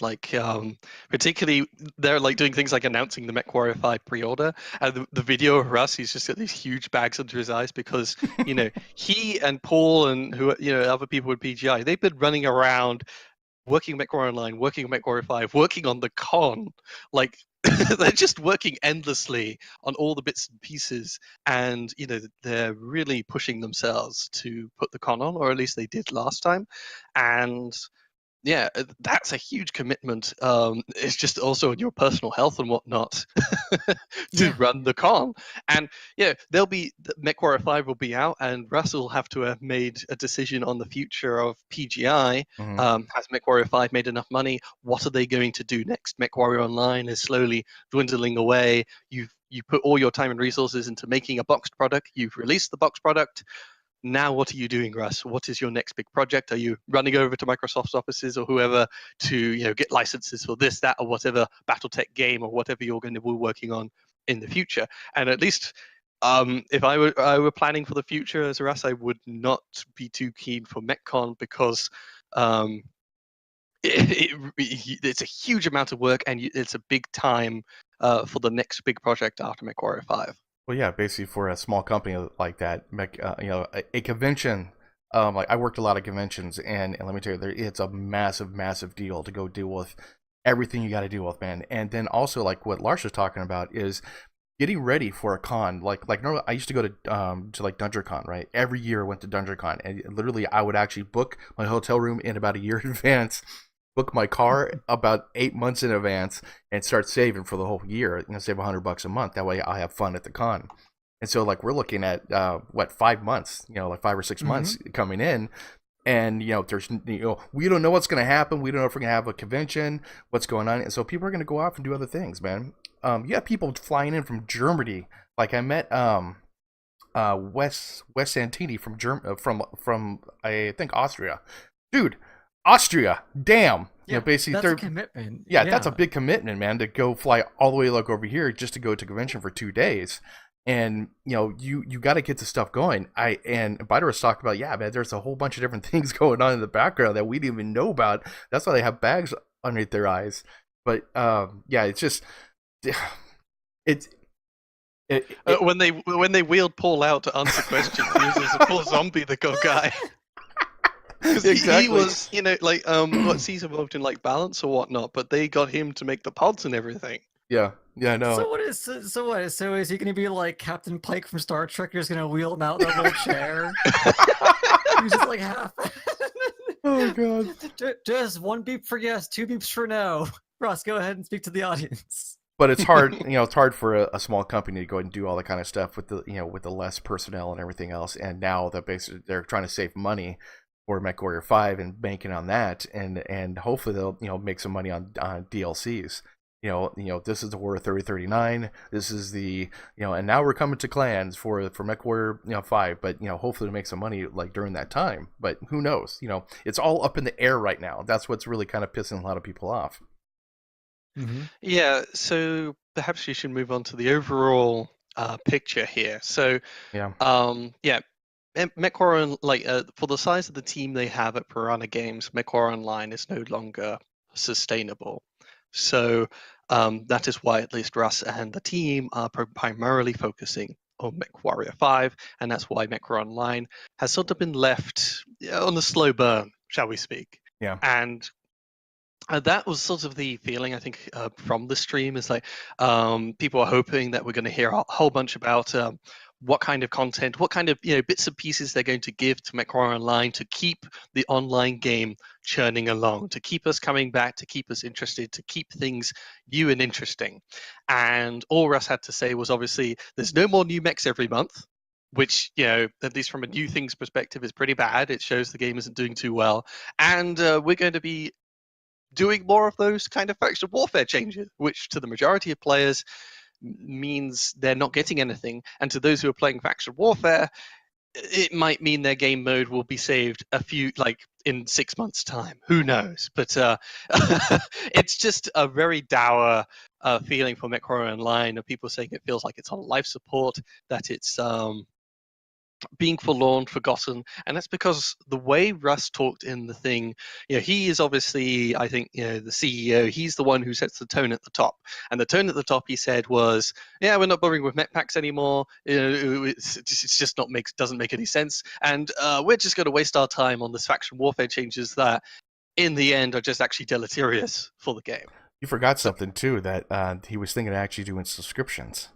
particularly they're doing things like announcing the MechWarrior 5 pre-order, and the video of Russ, he's just got these huge bags under his eyes because he and Paul and other people with PGI, they've been running around working MechWarrior Online, working on MechWarrior 5, working on the con, they're just working endlessly on all the bits and pieces, and they're really pushing themselves to put the con on, or at least they did last time. And yeah, that's a huge commitment. It's just also in your personal health and whatnot to run the con. And MechWarrior 5 will be out, and Russell will have to have made a decision on the future of PGI. Has MechWarrior 5 made enough money? What are they going to do next? MechWarrior Online is slowly dwindling away. You put all your time and resources into making a boxed product. You've released the boxed product. Now, what are you doing, Russ? What is your next big project? Are you running over to Microsoft's offices or whoever to get licenses for this, that, or whatever BattleTech game or whatever you're going to be working on in the future? And at least, if I were planning for the future as Russ, I would not be too keen for MechCon because it's a huge amount of work and it's a big time for the next big project after MechWarrior 5. Well, yeah, basically for a small company like that, a convention. I worked a lot of conventions, and let me tell you, it's a massive, massive deal to go deal with everything you got to deal with, man. And then also, like what Lars was talking about, is getting ready for a con. Like normally, I used to go to DungeonCon, right? Every year I went to DungeonCon, and literally I would actually book my hotel room in about a year in advance, book my car about 8 months in advance, and start saving for the whole year. Save $100 a month. That way I'll have fun at the con. And so we're looking at 5 months, 5 or 6 months coming in, and there's we don't know what's going to happen. We don't know if we're going to have a convention, what's going on, and so people are going to go off and do other things, man. You have people flying in from Germany. Like I met Wes Santini from I think Austria, dude. Austria, damn. Yeah, basically that's a commitment. Yeah, that's a big commitment, man, to go fly all the way over here just to go to convention for 2 days. And you got to get the stuff going. And BrioS talked about, yeah, man, there's a whole bunch of different things going on in the background that we didn't even know about. That's why they have bags underneath their eyes. But yeah, it's just when they wheeled Paul out to answer questions, he was a poor zombie, the guy. Exactly. He was, what he's involved in balance or whatnot, but they got him to make the pods and everything. Yeah, I know. So is he gonna be like Captain Pike from Star Trek? You're just gonna wheel him out in a little chair. He's just like half. Oh god. Just 1 beep for yes, 2 beeps for no. Ross, go ahead and speak to the audience. But it's hard, it's hard for a small company to go and do all that kind of stuff with the less personnel and everything else. And now basically they're trying to save money for MechWarrior 5 and banking on that, and hopefully they'll make some money on DLCs. this is the War of 3039. This is the, and now we're coming to clans for Mechwarrior 5. But hopefully to make some money like during that time. But who knows? It's all up in the air right now. That's what's really kind of pissing a lot of people off. Mm-hmm. Yeah, so perhaps you should move on to the overall picture here. So, Yeah. Mechwarrior, for the size of the team they have at Piranha Games, Mechwarrior Online is no longer sustainable. So that is why at least Russ and the team are primarily focusing on Mechwarrior 5, and that's why Mechwarrior Online has sort of been left on the slow burn, shall we speak. Yeah. And that was sort of the feeling, I think, from the stream is like people are hoping that we're going to hear a whole bunch about what kind of content, what kind of bits and pieces they're going to give to Mechwarrior Online to keep the online game churning along, to keep us coming back, to keep us interested, to keep things new and interesting. And all Russ had to say was obviously there's no more new mechs every month, which, at least from a new things perspective, is pretty bad. It shows the game isn't doing too well. And we're going to be doing more of those kind of faction warfare changes, which to the majority of players means they're not getting anything. And to those who are playing faction warfare, it might mean their game mode will be saved in 6 months' time. Who knows? But it's just a very dour feeling for Mechwarrior Online of people saying it feels like it's on life support, that it's being forlorn, forgotten, and that's because the way Russ talked in the thing, he is obviously, I think, the CEO. He's the one who sets the tone at the top, and the tone at the top, he said, was, "Yeah, we're not bothering with mech packs anymore. It's just doesn't make any sense, and we're just going to waste our time on this faction warfare changes that, in the end, are just actually deleterious for the game." You forgot something too, that he was thinking of actually doing subscriptions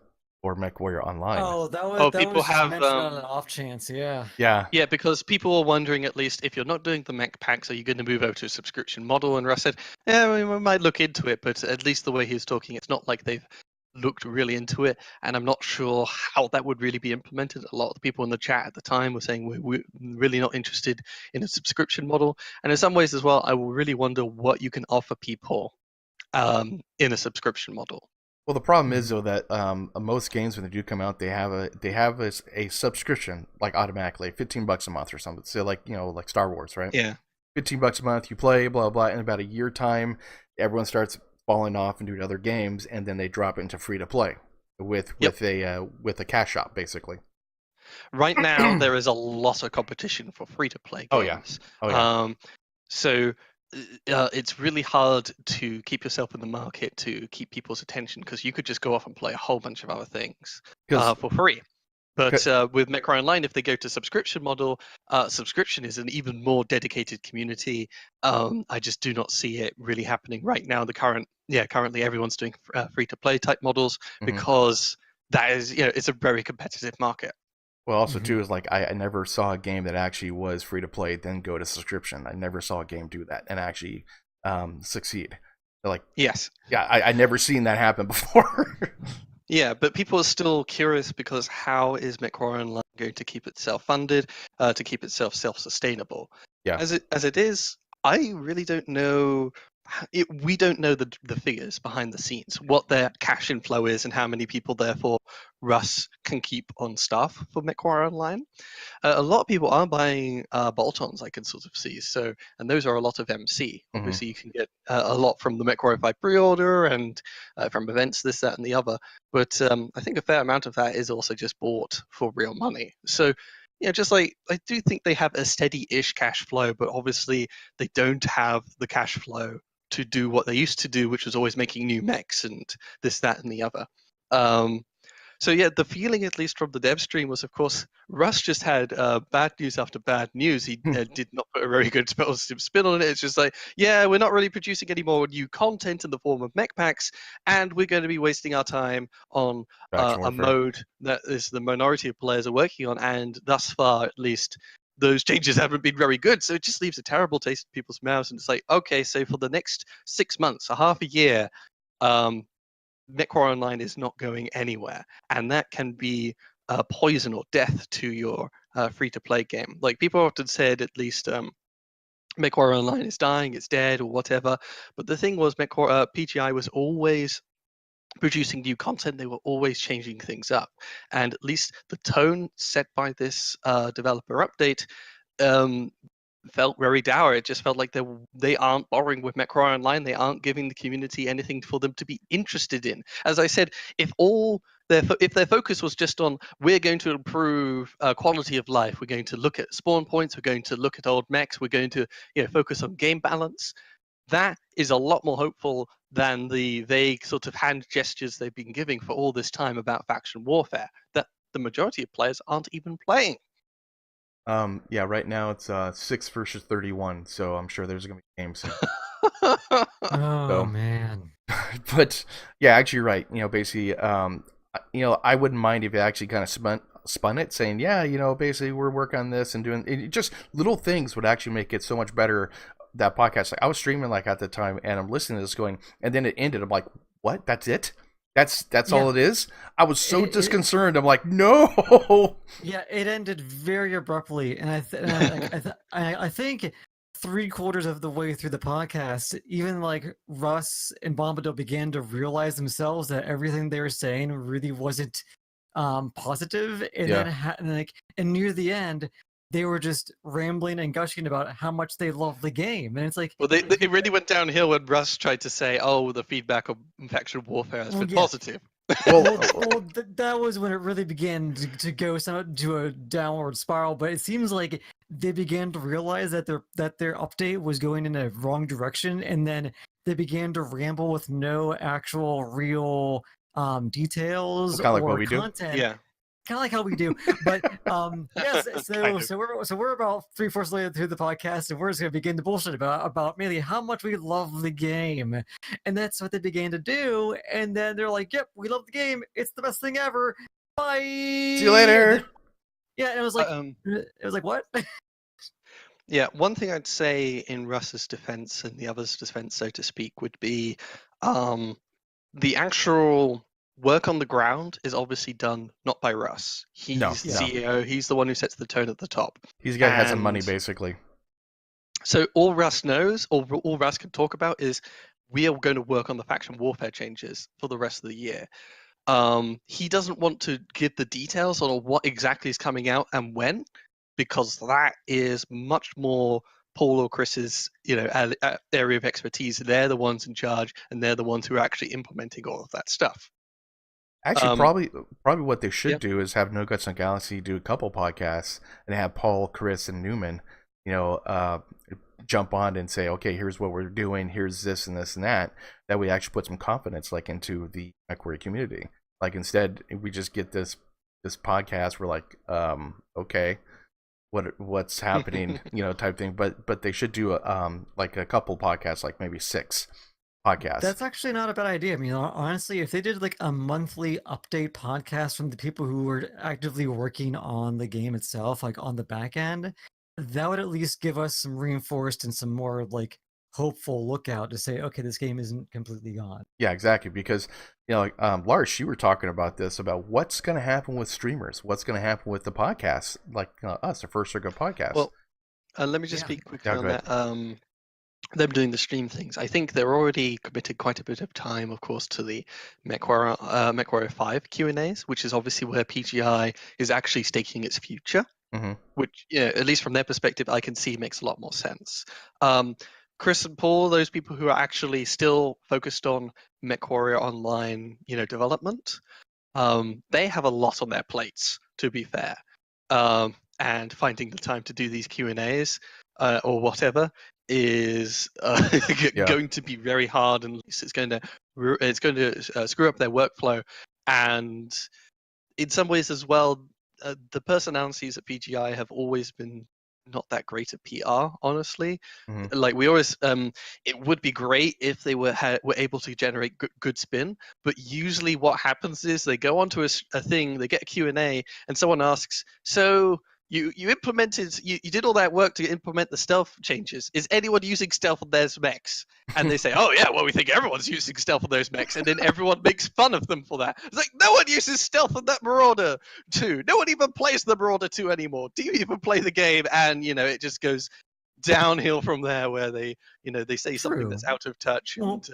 for Mechwarrior Online. Oh, that was people just have, mentioned on an off chance, yeah. Yeah. Yeah, because people are wondering, at least, if you're not doing the mech packs, are you going to move over to a subscription model? And Russ said, yeah, we might look into it, but at least the way he was talking, it's not like they've looked really into it, and I'm not sure how that would really be implemented. A lot of the people in the chat at the time were saying we're really not interested in a subscription model, and in some ways as well, I will really wonder what you can offer people in a subscription model. Well, the problem is though that most games when they do come out, they have a subscription like automatically, $15 a month or something. So like like Star Wars, right? Yeah. $15 a month, you play, blah blah. In about a year time, everyone starts falling off and doing other games, and then they drop it into free to play with a cash shop basically. Right now, there is a lot of competition for free to play games. Oh yeah. So it's really hard to keep yourself in the market to keep people's attention, because you could just go off and play a whole bunch of other things for free. But with Mechwarrior Online, if they go to subscription model, subscription is an even more dedicated community. I just do not see it really happening right now. Currently everyone's doing free to play type models because that is, it's a very competitive market. Well, also too is like I never saw a game that actually was free to play then go to subscription. I never saw a game do that and actually succeed. Like yes, yeah, I never seen that happen before. Yeah, but people are still curious because how is Mechwarrior Online going to keep itself funded, to keep itself self-sustainable? Yeah. As it is, I really don't know. We don't know the figures behind the scenes, what their cash inflow is, and how many people, therefore, Russ can keep on staff for Mechwarrior Online. A lot of people are buying bolt-ons, I can sort of see. So, and those are a lot of MC. Obviously, you can get a lot from the Mechwarrior 5 pre-order and from events, this, that, and the other. But I think a fair amount of that is also just bought for real money. So, just like I do think they have a steady-ish cash flow, but obviously they don't have the cash flow to do what they used to do, which was always making new mechs and this, that, and the other. So yeah, the feeling, at least from the dev stream, was, of course, Russ just had bad news after bad news. He did not put a very good positive spin on it. It's just like, yeah, we're not really producing any more new content in the form of mech packs, and we're going to be wasting our time on a mode that is the minority of players are working on, and thus far, at least, those changes haven't been very good. So it just leaves a terrible taste in people's mouths, and it's like, okay, so for the next 6 months, a half a year, Mechwarrior Online is not going anywhere, and that can be poison or death to your free-to-play game. Like people often said, at least Mechwarrior Online is dying, it's dead, or whatever. But the thing was, PGI was always producing new content. They were always changing things up, and at least the tone set by this developer update felt very dour. It just felt like they aren't borrowing with Mechwarrior Online. They aren't giving the community anything for them to be interested in. As I said, if their focus was just on, we're going to improve quality of life, we're going to look at spawn points, we're going to look at old mechs, we're going to focus on game balance, that is a lot more hopeful than the vague sort of hand gestures they've been giving for all this time about faction warfare that the majority of players aren't even playing. Yeah, right now it's 6 versus 31, so I'm sure there's gonna be games soon. Oh So- man. But yeah, actually, you're right. Basically, I wouldn't mind if it actually kind of spun it, saying, yeah, basically we're working on this and doing just little things would actually make it so much better. That podcast, like I was streaming like at the time, and I'm listening to this going, and then it ended. I'm like, what? That's it? That's all it is? I was so disconcerted. I'm like, no. Yeah, it ended very abruptly, and I think 3/4 of the way through the podcast, even like Russ and Bombadil began to realize themselves that everything they were saying really wasn't positive, and then and near the end, they were just rambling and gushing about how much they love the game, and it's like, well, it really went downhill when Russ tried to say, "Oh, the feedback of faction warfare has been positive." That was when it really began to go to a downward spiral. But it seems like they began to realize that their update was going in a wrong direction, and then they began to ramble with no actual real details Kind of like or what we content. do. Yeah. Kind of like how we do, but yes. So we're about 3/4 later through the podcast, and we're just gonna begin to bullshit about mainly how much we love the game, and that's what they began to do. And then they're like, "Yep, we love the game. It's the best thing ever. Bye. See you later." Yeah, and it was like, what? Yeah, one thing I'd say in Russ's defense and the others' defense, so to speak, would be the actual work on the ground is obviously done not by Russ. He's the CEO. He's the one who sets the tone at the top. He's the guy who has some money, basically. So all Russ knows, or all Russ can talk about, is we are going to work on the faction warfare changes for the rest of the year. He doesn't want to give the details on what exactly is coming out and when, because that is much more Paul or Chris's, area of expertise. They're the ones in charge, and they're the ones who are actually implementing all of that stuff. Actually, probably what they should do is have No Guts on Galaxy do a couple podcasts and have Paul, Chris, and Newman, jump on and say, okay, here's what we're doing, here's this and this and that. That we actually put some confidence into the Mechwarrior community. Like instead, we just get this podcast. We're like, okay, what's happening, type thing. But they should do a couple podcasts, like maybe 6. Podcast. That's actually not a bad idea. I mean, honestly, if they did like a monthly update podcast from the people who were actively working on the game itself, like on the back end, that would at least give us some reinforced and some more like hopeful lookout to say, okay, this game isn't completely gone. Yeah, exactly. Because Lars, you were talking about this, about what's going to happen with streamers, what's going to happen with the podcasts, like us, the First Circle podcast. Well, let me just speak quickly on that. Them doing the stream things. I think they're already committed quite a bit of time, of course, to the Mechwarrior 5 Q&As, which is obviously where PGI is actually staking its future, which, at least from their perspective, I can see makes a lot more sense. Chris and Paul, those people who are actually still focused on Mechwarrior Online, development, they have a lot on their plates, to be fair. And finding the time to do these Q&As or whatever is going to be very hard, and it's going to screw up their workflow. And in some ways as well, the personalities at PGI have always been not that great at PR, honestly. Like we always, it would be great if they were able to generate good spin, but usually what happens is they go onto a thing, they get a Q&A, and someone asks, so you implemented, you did all that work to implement the stealth changes. Is anyone using stealth on their mechs? And they say, oh yeah, well, we think everyone's using stealth on those mechs. And then everyone makes fun of them for that. It's like, no one uses stealth on that Marauder 2. No one even plays the Marauder 2 anymore. Do you even play the game? And, it just goes downhill from there, where they say something True. that's out of touch, Well, and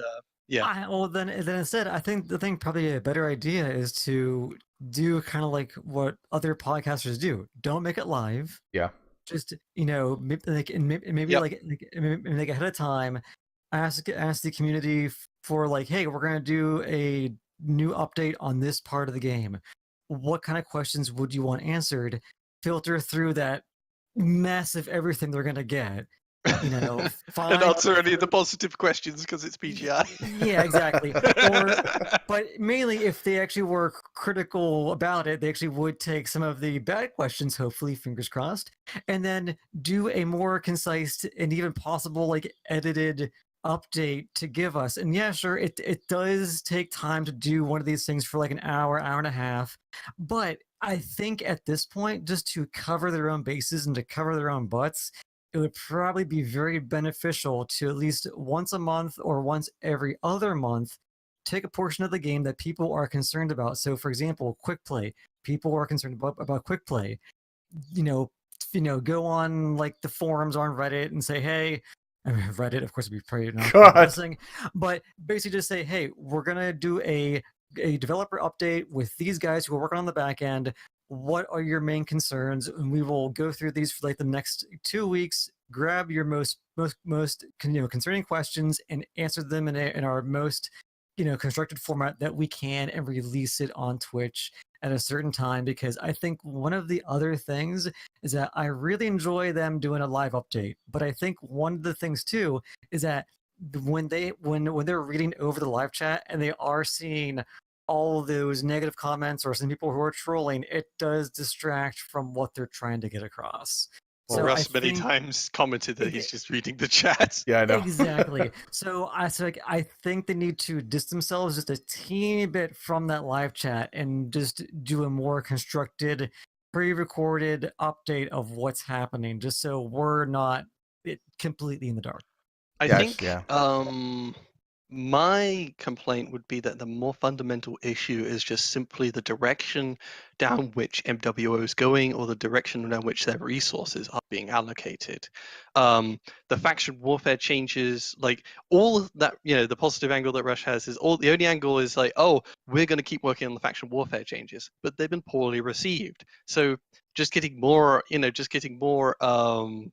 yeah. Well, then instead, I think probably a better idea is to do kind of like what other podcasters do. Don't make it live. Yeah. Just maybe Yep. like ahead of time, ask the community for like, hey, we're gonna do a new update on this part of the game. What kind of questions would you want answered? Filter through that massive everything they're gonna get. And Find answer any of the positive questions because it's PGI. Yeah, exactly. But mainly, if they actually were critical about it, they actually would take some of the bad questions, hopefully, fingers crossed, and then do a more concise and even possible, like, edited update to give us. And yeah, sure, it does take time to do one of these things for like an hour, hour and a half. But I think at this point, just to cover their own bases and to cover their own butts, it would probably be very beneficial to at least once a month or once every other month take a portion of the game that people are concerned about. So, for example, quick play. People are concerned about quick play. Go on like the forums on Reddit and say, hey, I mean, Reddit, of course, would be probably not listening, but basically just say, hey, we're gonna do a developer update with these guys who are working on the back end. What are your main concerns? And we will go through these for like the next 2 weeks. Grab your most concerning questions and answer them in our most constructed format that we can, and release it on Twitch at a certain time. Because I think one of the other things is that I really enjoy them doing a live update, but I think one of the things too is that when they're reading over the live chat and they are seeing all those negative comments or some people who are trolling, it does distract from what they're trying to get across. Well, Russ many times commented that he's just reading the chat. Yeah, I know. Exactly. So I think they need to distance themselves just a teeny bit from that live chat and just do a more constructed, pre-recorded update of what's happening, just so we're not completely in the dark. I think my complaint would be that the more fundamental issue is just simply the direction down which MWO is going, or the direction down which their resources are being allocated. The faction warfare changes, like all that, the positive angle that Rush has is the only angle is like, oh, we're going to keep working on the faction warfare changes, but they've been poorly received. So just getting more, poop,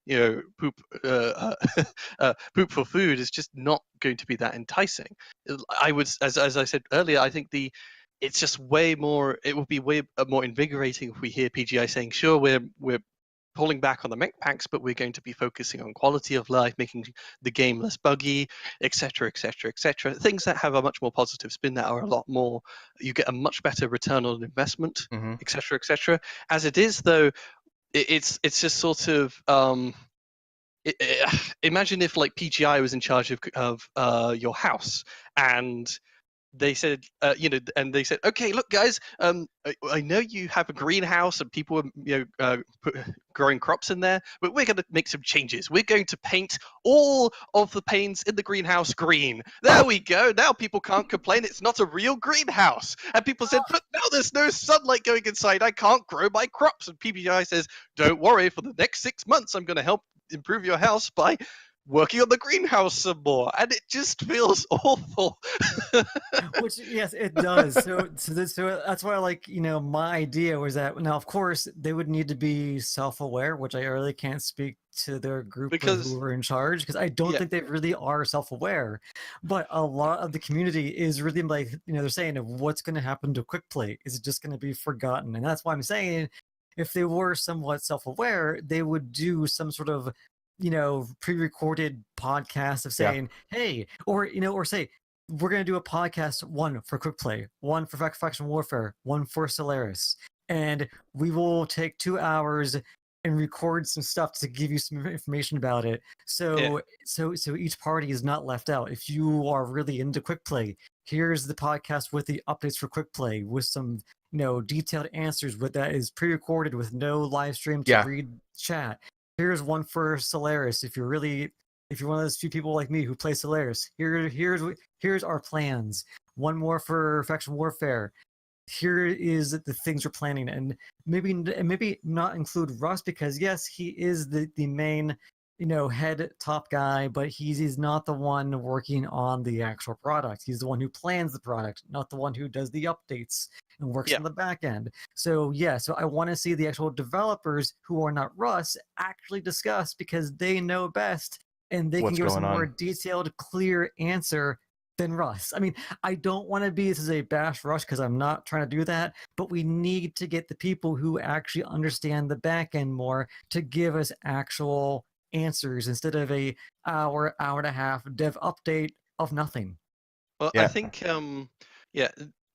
poop for food is just not going to be that enticing. I would, as I said earlier, I think it's just way more. It would be way more invigorating if we hear PGI saying, "Sure, we're pulling back on the mech packs, but we're going to be focusing on quality of life, making the game less buggy, etc., etc., etc." Things that have a much more positive spin, that are a lot more. You get a much better return on investment, etc., etc. As it is, though, it's just sort of. Imagine if like PGI was in charge of your house, and they said, okay, look, guys, I know you have a greenhouse and people are, growing crops in there, but we're going to make some changes. We're going to paint all of the panes in the greenhouse green. There we go. Now people can't complain. It's not a real greenhouse. And people said, but now there's no sunlight going inside. I can't grow my crops. And PBI says, don't worry. For the next 6 months, I'm going to help improve your house by working on the greenhouse some more, and it just feels awful. Which, yes, it does. So that's why, my idea was that now, of course, they would need to be self-aware, which I really can't speak to their group who are in charge, because I don't think they really are self-aware. But a lot of the community is really like, they're saying, what's going to happen to quick play? Is it just going to be forgotten? And that's why I'm saying, if they were somewhat self-aware, they would do some sort of pre-recorded podcast of saying, hey, or say, we're going to do a podcast, one for quick play, one for faction warfare, one for Solaris, and we will take 2 hours and record some stuff to give you some information about it. So each party is not left out. If you are really into quick play, here's the podcast with the updates for quick play with some detailed answers that is pre-recorded with no live stream to read chat. Here's one for Solaris. If you're one of those few people like me who play Solaris, here's our plans. One more for faction warfare. Here is the things we're planning, and maybe not include Russ, because yes, he is the main head top guy, but he's not the one working on the actual product. He's the one who plans the product, not the one who does the updates and works Yeah. on the back end. So so I want to see the actual developers who are not Russ actually discuss, because they know best and they What's can give us a going more on? detailed, clear answer than Russ. I mean, I don't want to be this is a bash Rush, because I'm not trying to do that, but we need to get the people who actually understand the back end more to give us actual answers instead of a hour and a half dev update of nothing. Well, I Yeah. think, yeah,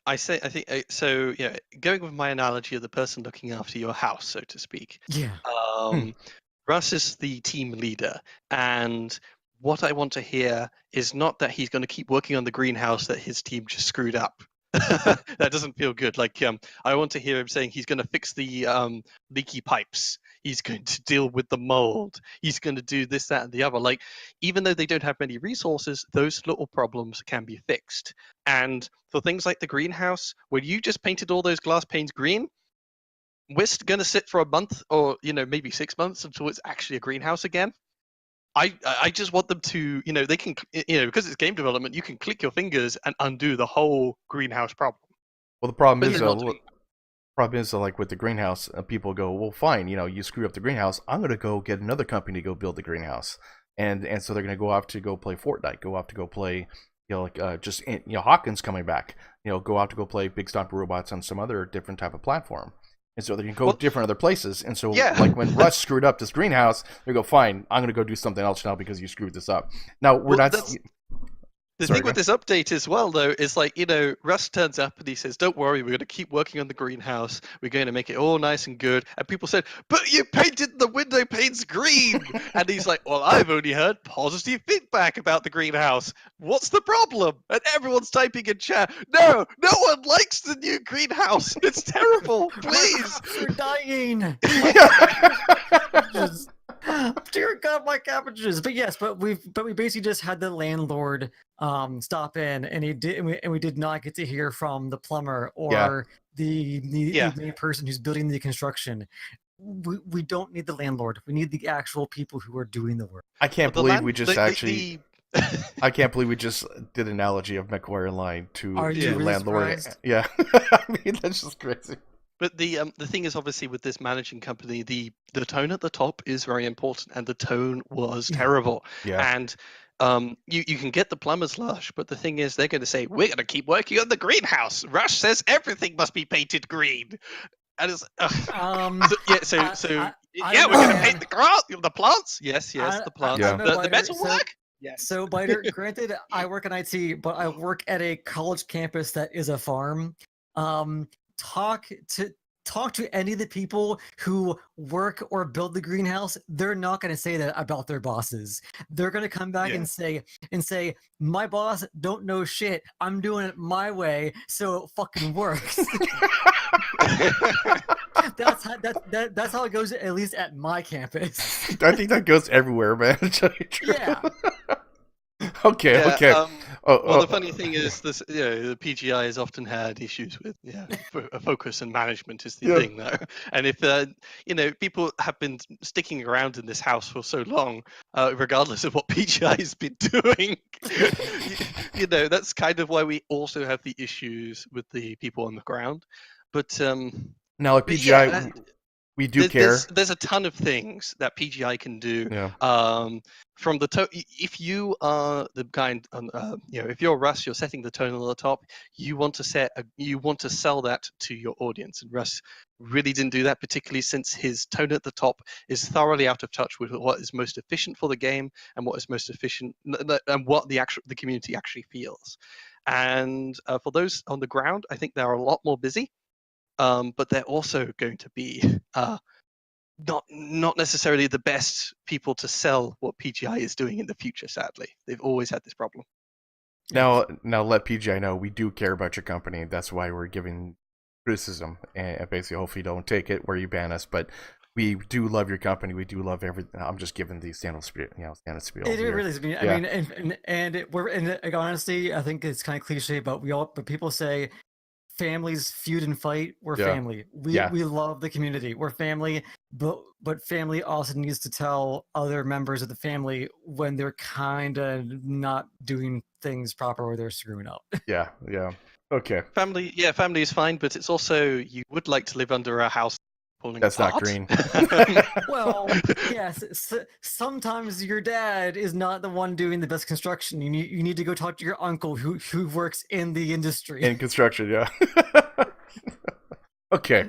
I think, so, yeah, going with my analogy of the person looking after your house, so to speak, Yeah. Russ is the team leader, and what I want to hear is not that he's going to keep working on the greenhouse that his team just screwed up. That doesn't feel good. Like, I want to hear him saying he's going to fix the leaky pipes. He's going to deal with the mold. He's going to do this, that, and the other. Like, even though they don't have many resources, those little problems can be fixed. And for things like the greenhouse, when you just painted all those glass panes green, we're going to sit for a month or maybe 6 months until it's actually a greenhouse again. I just want them to, they can, because it's game development, you can click your fingers and undo the whole greenhouse problem. Well, the problem But is, they're not doing like with the greenhouse, people go, well, fine, you screw up the greenhouse. I'm gonna go get another company to go build the greenhouse, and so they're gonna go off to go play Fortnite, go off to go play, Hawkins coming back, go out to go play Big Stomp Robots on some other different type of platform. And so they can go different other places. And so, Yeah. like when Rush screwed up this greenhouse, they go, fine, I'm going to go do something else now because you screwed this up. Now, we're Well, not... The Sorry, thing with this update as well, though, is like, Russ turns up and he says, don't worry, we're going to keep working on the greenhouse. We're going to make it all nice and good. And people said, but you painted the window panes green. And he's like, well, I've only heard positive feedback about the greenhouse. What's the problem? And everyone's typing in chat, no one likes the new greenhouse. It's terrible. Please. You're dying. Dear God, my cabbages! But yes, we basically just had the landlord stop in, and we did not get to hear from the plumber or the main person who's building the construction. We don't need the landlord. We need the actual people who are doing the work. I can't believe we just I can't believe we just did an analogy of Mechwarrior line to really landlord. surprised? Yeah, I mean, that's just crazy. But the thing is, obviously, with this managing company, the tone at the top is very important, and the tone was terrible. Yeah. And you can get the plumber's lush, but the thing is, they're going to say, we're going to keep working on the greenhouse. Rush says everything must be painted green. And it's we're going to paint the plants. Yes, the plants. The metal work. Yes. So, Biter, granted, I work in IT, but I work at a college campus that is a farm. Talk to any of the people who work or build the greenhouse. They're not going to say that about their bosses. They're going to come back and say, my boss don't know shit. I'm doing it my way, so it fucking works. That's how it goes, at least at my campus. I think that goes everywhere, man. Yeah. Okay. The funny thing is, this the PGI has often had issues with focus and management is the thing, though. And if people have been sticking around in this house for so long, regardless of what PGI has been doing, that's kind of why we also have the issues with the people on the ground. But now at PGI, we do care. There's a ton of things that PGI can do. Yeah. From the if you are the kind, if you're Russ, you're setting the tone on the top. You want to sell that to your audience, and Russ really didn't do that, particularly since his tone at the top is thoroughly out of touch with what is most efficient for the game and what is most efficient and what the community actually feels. And for those on the ground, I think they're a lot more busy. But they're also going to be not necessarily the best people to sell what PGI is doing in the future, sadly. They've always had this problem. Now let PGI know we do care about your company. That's why we're giving criticism, and basically hopefully don't take it where you ban us, but we do love your company. We do love everything. I'm just giving the standard spiel. It really is. I mean, honestly, I think it's kind of cliche, but people say families feud and fight, we're Yeah. family. We Yeah. we love the community. We're family, but family also needs to tell other members of the family when they're kind of not doing things proper or they're screwing up. Yeah. Okay. Family is fine, but it's also you would like to live under a house falling That's not apart. green. Well, yes. Sometimes your dad is not the one doing the best construction. You need to go talk to your uncle who works in the industry. In construction, yeah. Okay.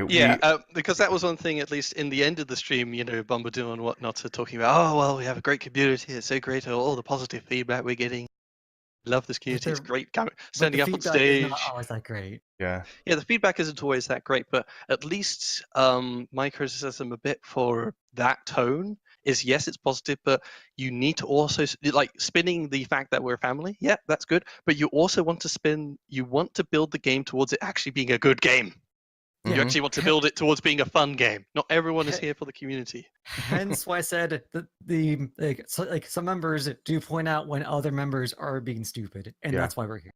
Yeah, because that was one thing, at least in the end of the stream, Bombadil and whatnot are talking about, oh, well, we have a great community. It's so great. All the positive feedback we're getting. Love this community. It's great. Standing up on stage. Is not always that great. Yeah. Yeah, the feedback isn't always that great, but at least my criticism a bit for that tone is, yes, it's positive, but you need to also, like, spinning the fact that we're a family. Yeah, that's good. But you also want to build the game towards it actually being a good game. You actually want to build it towards being a fun game. Not everyone is here for the community. Hence why I said that some members do point out when other members are being stupid, and that's why we're here.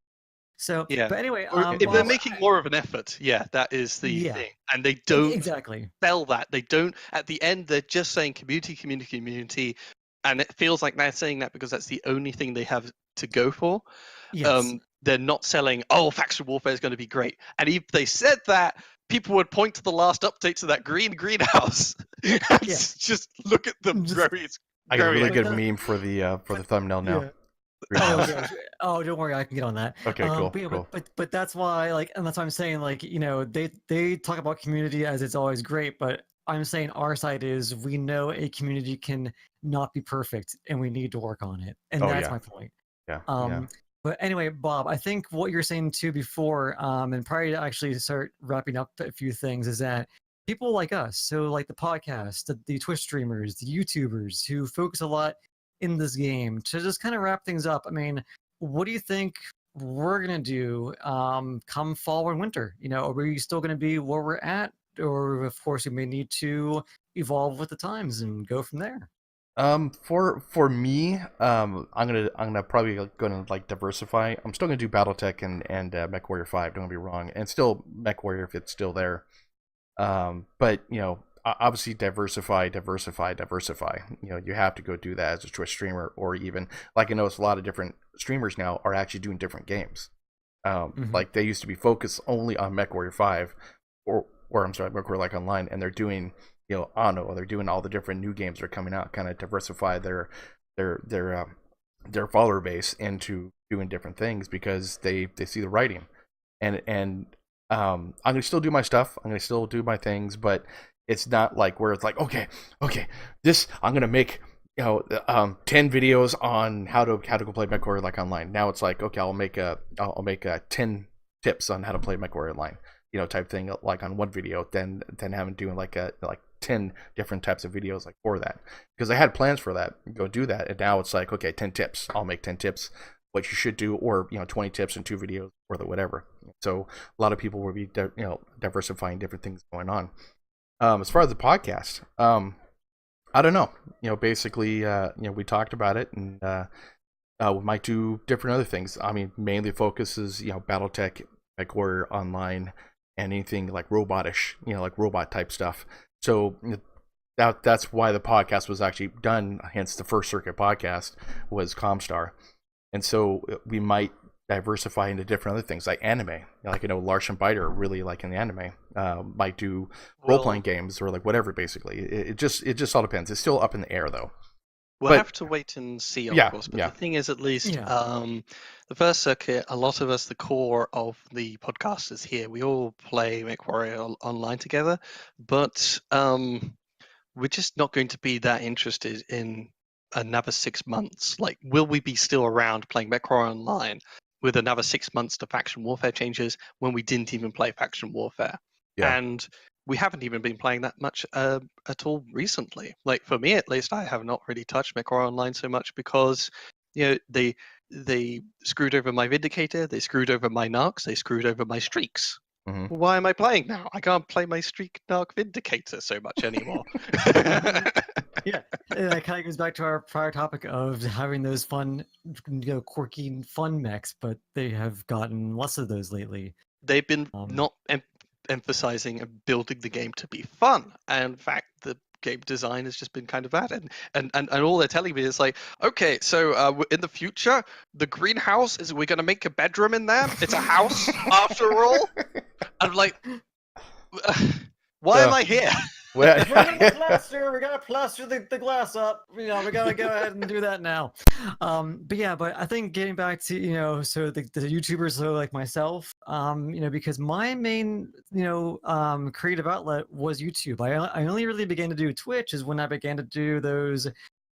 So, yeah. But anyway, if they're making more of an effort, that is the thing. And they don't sell that. They don't. At the end, they're just saying community, and it feels like they're saying that because that's the only thing they have to go for. Yes. They're not selling, oh, faction warfare is going to be great. And if they said that, people would point to the last update to that greenhouse. Just look at the I got a really good meme for the thumbnail now. Yeah. Oh, don't worry, I can get on that. Okay, cool. But that's why, and that's why I'm saying, they talk about community as it's always great, but I'm saying our side is we know a community can not be perfect, and we need to work on it, and that's my point. Yeah. But anyway, Bob, I think what you're saying too before, and probably to actually start wrapping up a few things, is that people like us, so like the podcast, the Twitch streamers, the YouTubers who focus a lot in this game, to just kind of wrap things up. I mean, what do you think we're gonna do come fall and winter? Are we still gonna be where we're at, or of course we may need to evolve with the times and go from there? For me, I'm gonna probably gonna like diversify. I'm still gonna do BattleTech and Mechwarrior 5. Don't get me wrong, and still Mechwarrior if it's still there. But obviously diversify. You have to go do that as a Twitch streamer, or even like I know it's a lot of different streamers now are actually doing different games. Like they used to be focused only on Mechwarrior 5, or I'm sorry, Mechwarrior like online, and they're doing Anno, they're doing all the different new games that are coming out, kind of diversify their follower base into doing different things because they see the writing, and I'm gonna still do my stuff, I'm gonna still do my things, but it's not like where it's like okay, this I'm gonna make 10 videos on how to go play Mechwarrior like online. Now it's like okay, I'll make 10 tips on how to play Mechwarrior online, type thing, like on one video, then having doing like 10 different types of videos like for that, because I had plans for that, go do that, and now it's like okay, 10 tips, I'll make 10 tips what you should do, or 20 tips in 2 videos or whatever. So a lot of people will be diversifying different things going on. As far as the podcast, I don't know, basically we talked about it, and we might do different other things. I mean, mainly focuses BattleTech, Mechwarrior online, and anything like robotish, like robot type stuff. So that's why the podcast was actually done. Hence, the First Circuit podcast was Comstar, and so we might diversify into different other things like anime. Like Lars and Biter really like in the anime. Might do role playing games or like whatever. Basically, it just all depends. It's still up in the air though. We'll have to wait and see, of course. But the thing is, at least the First Circuit, a lot of us, the core of the podcasters here, we all play Mechwarrior online together, but we're just not going to be that interested in another 6 months. Like, will we be still around playing Mechwarrior online with another 6 months to faction warfare changes when we didn't even play faction warfare? And we haven't even been playing that much at all recently. Like, for me at least, I have not really touched Mechwarrior online so much because they screwed over my Vindicator, they screwed over my Narcs, they screwed over my streaks. Mm-hmm. Why am I playing now? I can't play my streak Narc Vindicator so much anymore. Yeah, and that kind of goes back to our prior topic of having those fun, quirky, fun mechs, but they have gotten less of those lately. they've been Um, not emphasizing and building the game to be fun. And in fact, the game design has just been kind of bad. And all they're telling me is like, okay, so in the future, the greenhouse is we're going to make a bedroom in there. It's a house after all. I'm like, why am I here? Well, We're gonna plaster. We gotta plaster the glass up. We gotta go ahead and do that now. But I think getting back to so the YouTubers like myself, because my main creative outlet was YouTube. I only really began to do Twitch is when I began to do those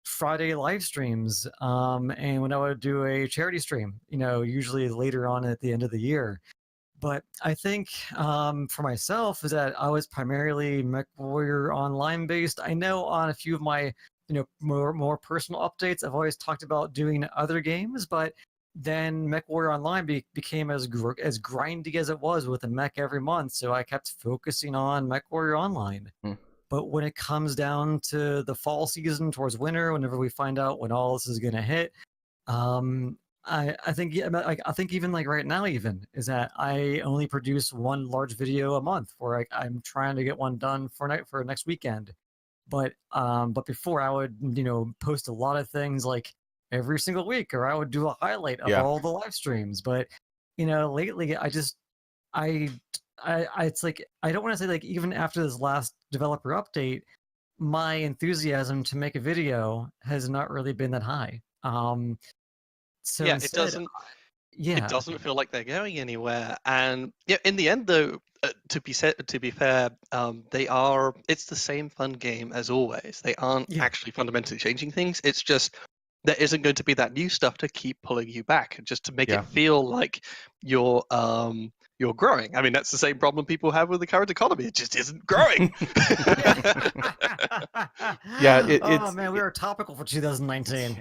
Friday live streams, and when I would do a charity stream, usually later on at the end of the year. But I think for myself is that I was primarily MechWarrior Online based. I know on a few of my more personal updates, I've always talked about doing other games, but then MechWarrior Online became as grindy as it was with a mech every month. So I kept focusing on MechWarrior Online. But when it comes down to the fall season towards winter, whenever we find out when all this is going to hit, I think even like right now even is that I only produce one large video a month where I'm trying to get one done for next weekend. But before I would post a lot of things like every single week, or I would do a highlight of all the live streams. But lately it's like I don't want to say like even after this last developer update, my enthusiasm to make a video has not really been that high. So yeah, instead, it doesn't feel like they're going anywhere. And yeah, in the end, though, to be fair, it's the same fun game as always. They aren't actually fundamentally changing things. It's just there isn't going to be that new stuff to keep pulling you back, just to make it feel like you're growing. I mean, that's the same problem people have with the current economy. It just isn't growing. Oh man, we are topical for 2019.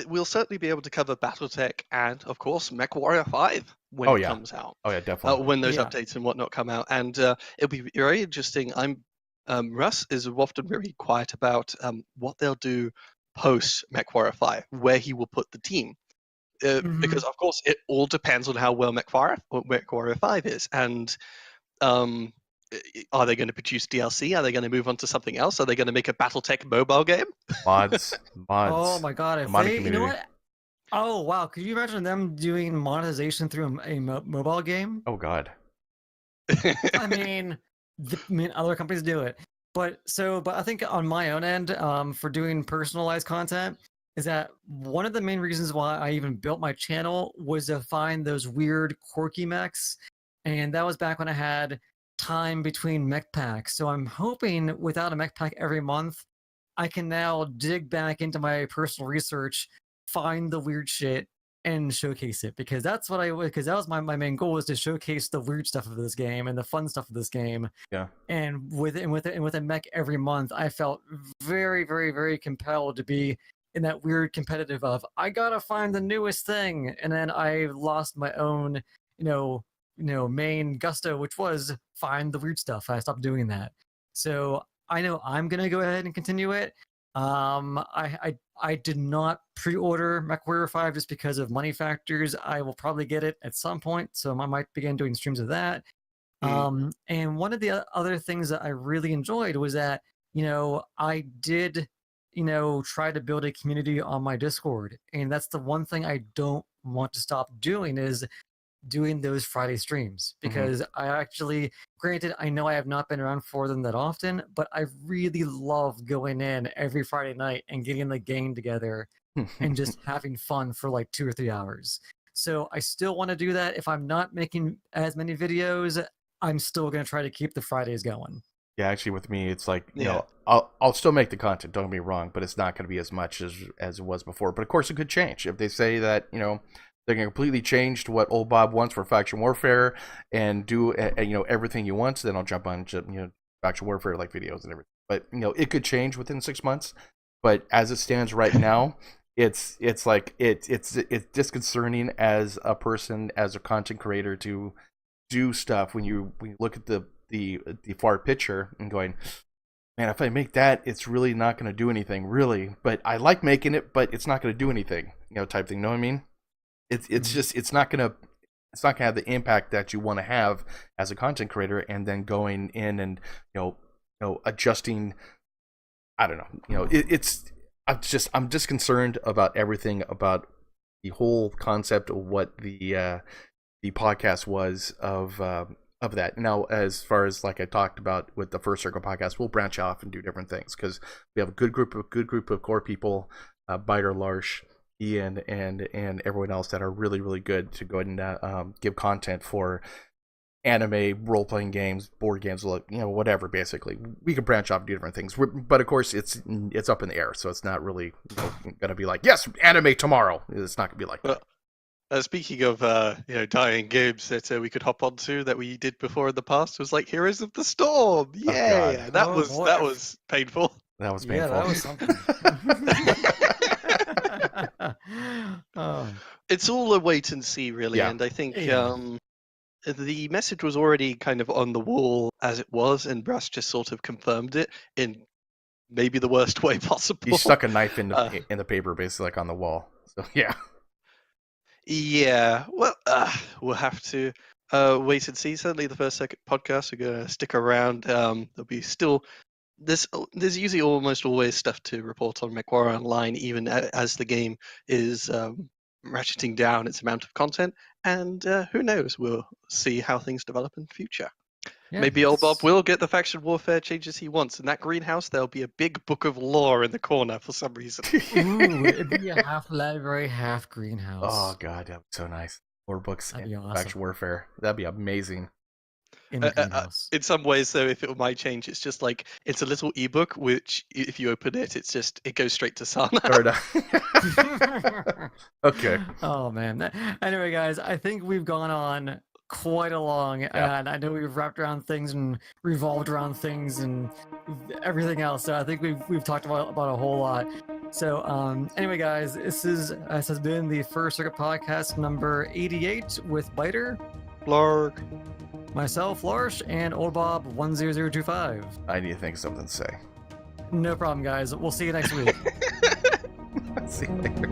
We'll certainly be able to cover BattleTech and, of course, MechWarrior 5 when it comes out. Oh yeah, definitely. When those updates and whatnot come out, and it'll be very interesting. Russ is often very quiet about what they'll do post MechWarrior 5, where he will put the team. Because of course it all depends on how well MechWarrior 5 is, and are they going to produce DLC? Are they going to move on to something else? Are they going to make a BattleTech mobile game? Mods. Oh my god! If modding they, community. what? Oh wow! Could you imagine them doing monetization through a mobile game? Oh god. I mean, other companies do it, but I think on my own end, for doing personalized content, is that one of the main reasons why I even built my channel was to find those weird quirky mechs, and that was back when I had time between mech packs. So I'm hoping without a mech pack every month, I can now dig back into my personal research, find the weird shit, and showcase it, because that was my main goal, was to showcase the weird stuff of this game and the fun stuff of this game. Yeah. And with a mech every month, I felt very, very, very compelled to be in that weird competitive of I gotta find the newest thing, and then I lost my own main gusto, which was find the weird stuff. I stopped doing that. So I know I'm gonna go ahead and continue it. I did not pre-order MechWarrior 5 just because of money factors. I will probably get it at some point, so I might begin doing streams of that. And one of the other things that I really enjoyed was that I did try to build a community on my Discord, and that's the one thing I don't want to stop doing, is doing those Friday streams, because I actually, granted, I know I have not been around for them that often, but I really love going in every Friday night and getting the gang together and just having fun for like 2 or 3 hours. So I still want to do that. If I'm not making as many videos, I'm still going to try to keep the Fridays going. Yeah, actually, with me, it's like I'll still make the content. Don't get me wrong, but it's not going to be as much as it was before. But of course, it could change if they say that they're going to completely change to what Old Bob wants for faction warfare and do everything he wants. Then I'll jump on faction warfare like videos and everything. But it could change within 6 months. But as it stands right now, it's disconcerting as a person, as a content creator, to do stuff when you look at the far picture and going, man, if I make that, it's really not going to do anything, really. But I like making it, but it's not going to do anything, type thing. Know what I mean? it's just it's not gonna have the impact that you want to have as a content creator, and then going in and adjusting. I don't know. I'm just concerned about everything about the whole concept of what the podcast was of that. Now, as far as like I talked about with the First Circle podcast, we'll branch off and do different things because we have a good group of core people, Biter, Larsh, Ian, and everyone else that are really, really good to go ahead and give content for anime, role-playing games, board games, whatever. Basically, we can branch off and do different things. But of course, it's up in the air, so it's not really gonna be like, yes, anime tomorrow. It's not gonna be like that. Speaking of dying games that we could hop onto that we did before in the past, was like Heroes of the Storm. Yeah, that was painful. That was painful. Yeah, that was something. It's all a wait and see, really, Yeah. and I think the message was already kind of on the wall as it was, and BrioS just sort of confirmed it in maybe the worst way possible. He stuck a knife in the paper, basically, like on the wall. So yeah. Yeah, well, we'll have to wait and see. Certainly, the First Circuit podcast are going to stick around. There'll be still there's usually almost always stuff to report on Mechwarrior Online, even as the game is ratcheting down its amount of content. And who knows? We'll see how things develop in the future. Yeah, Maybe Old Bob will get the faction warfare changes he wants. In that greenhouse, there'll be a big book of lore in the corner for some reason. Ooh, it'd be a half library, half greenhouse. Oh god, that'd be so nice. More books That'd be in awesome. faction warfare. That'd be amazing. In the greenhouse. In some ways, though, if it might change, it's just like it's a little ebook, which if you open it, it goes straight to Sana. Okay. Oh man. Anyway, guys, I think we've gone on quite along, and I know we've wrapped around things and revolved around things and everything else. So I think we've talked about a whole lot. So anyway, guys, this has been the First Circuit podcast number 88 with Biter, Lark. myself, Larsh, and Old Bob 10025. I need to think of something to say. No problem, guys. We'll see you next week. See you later.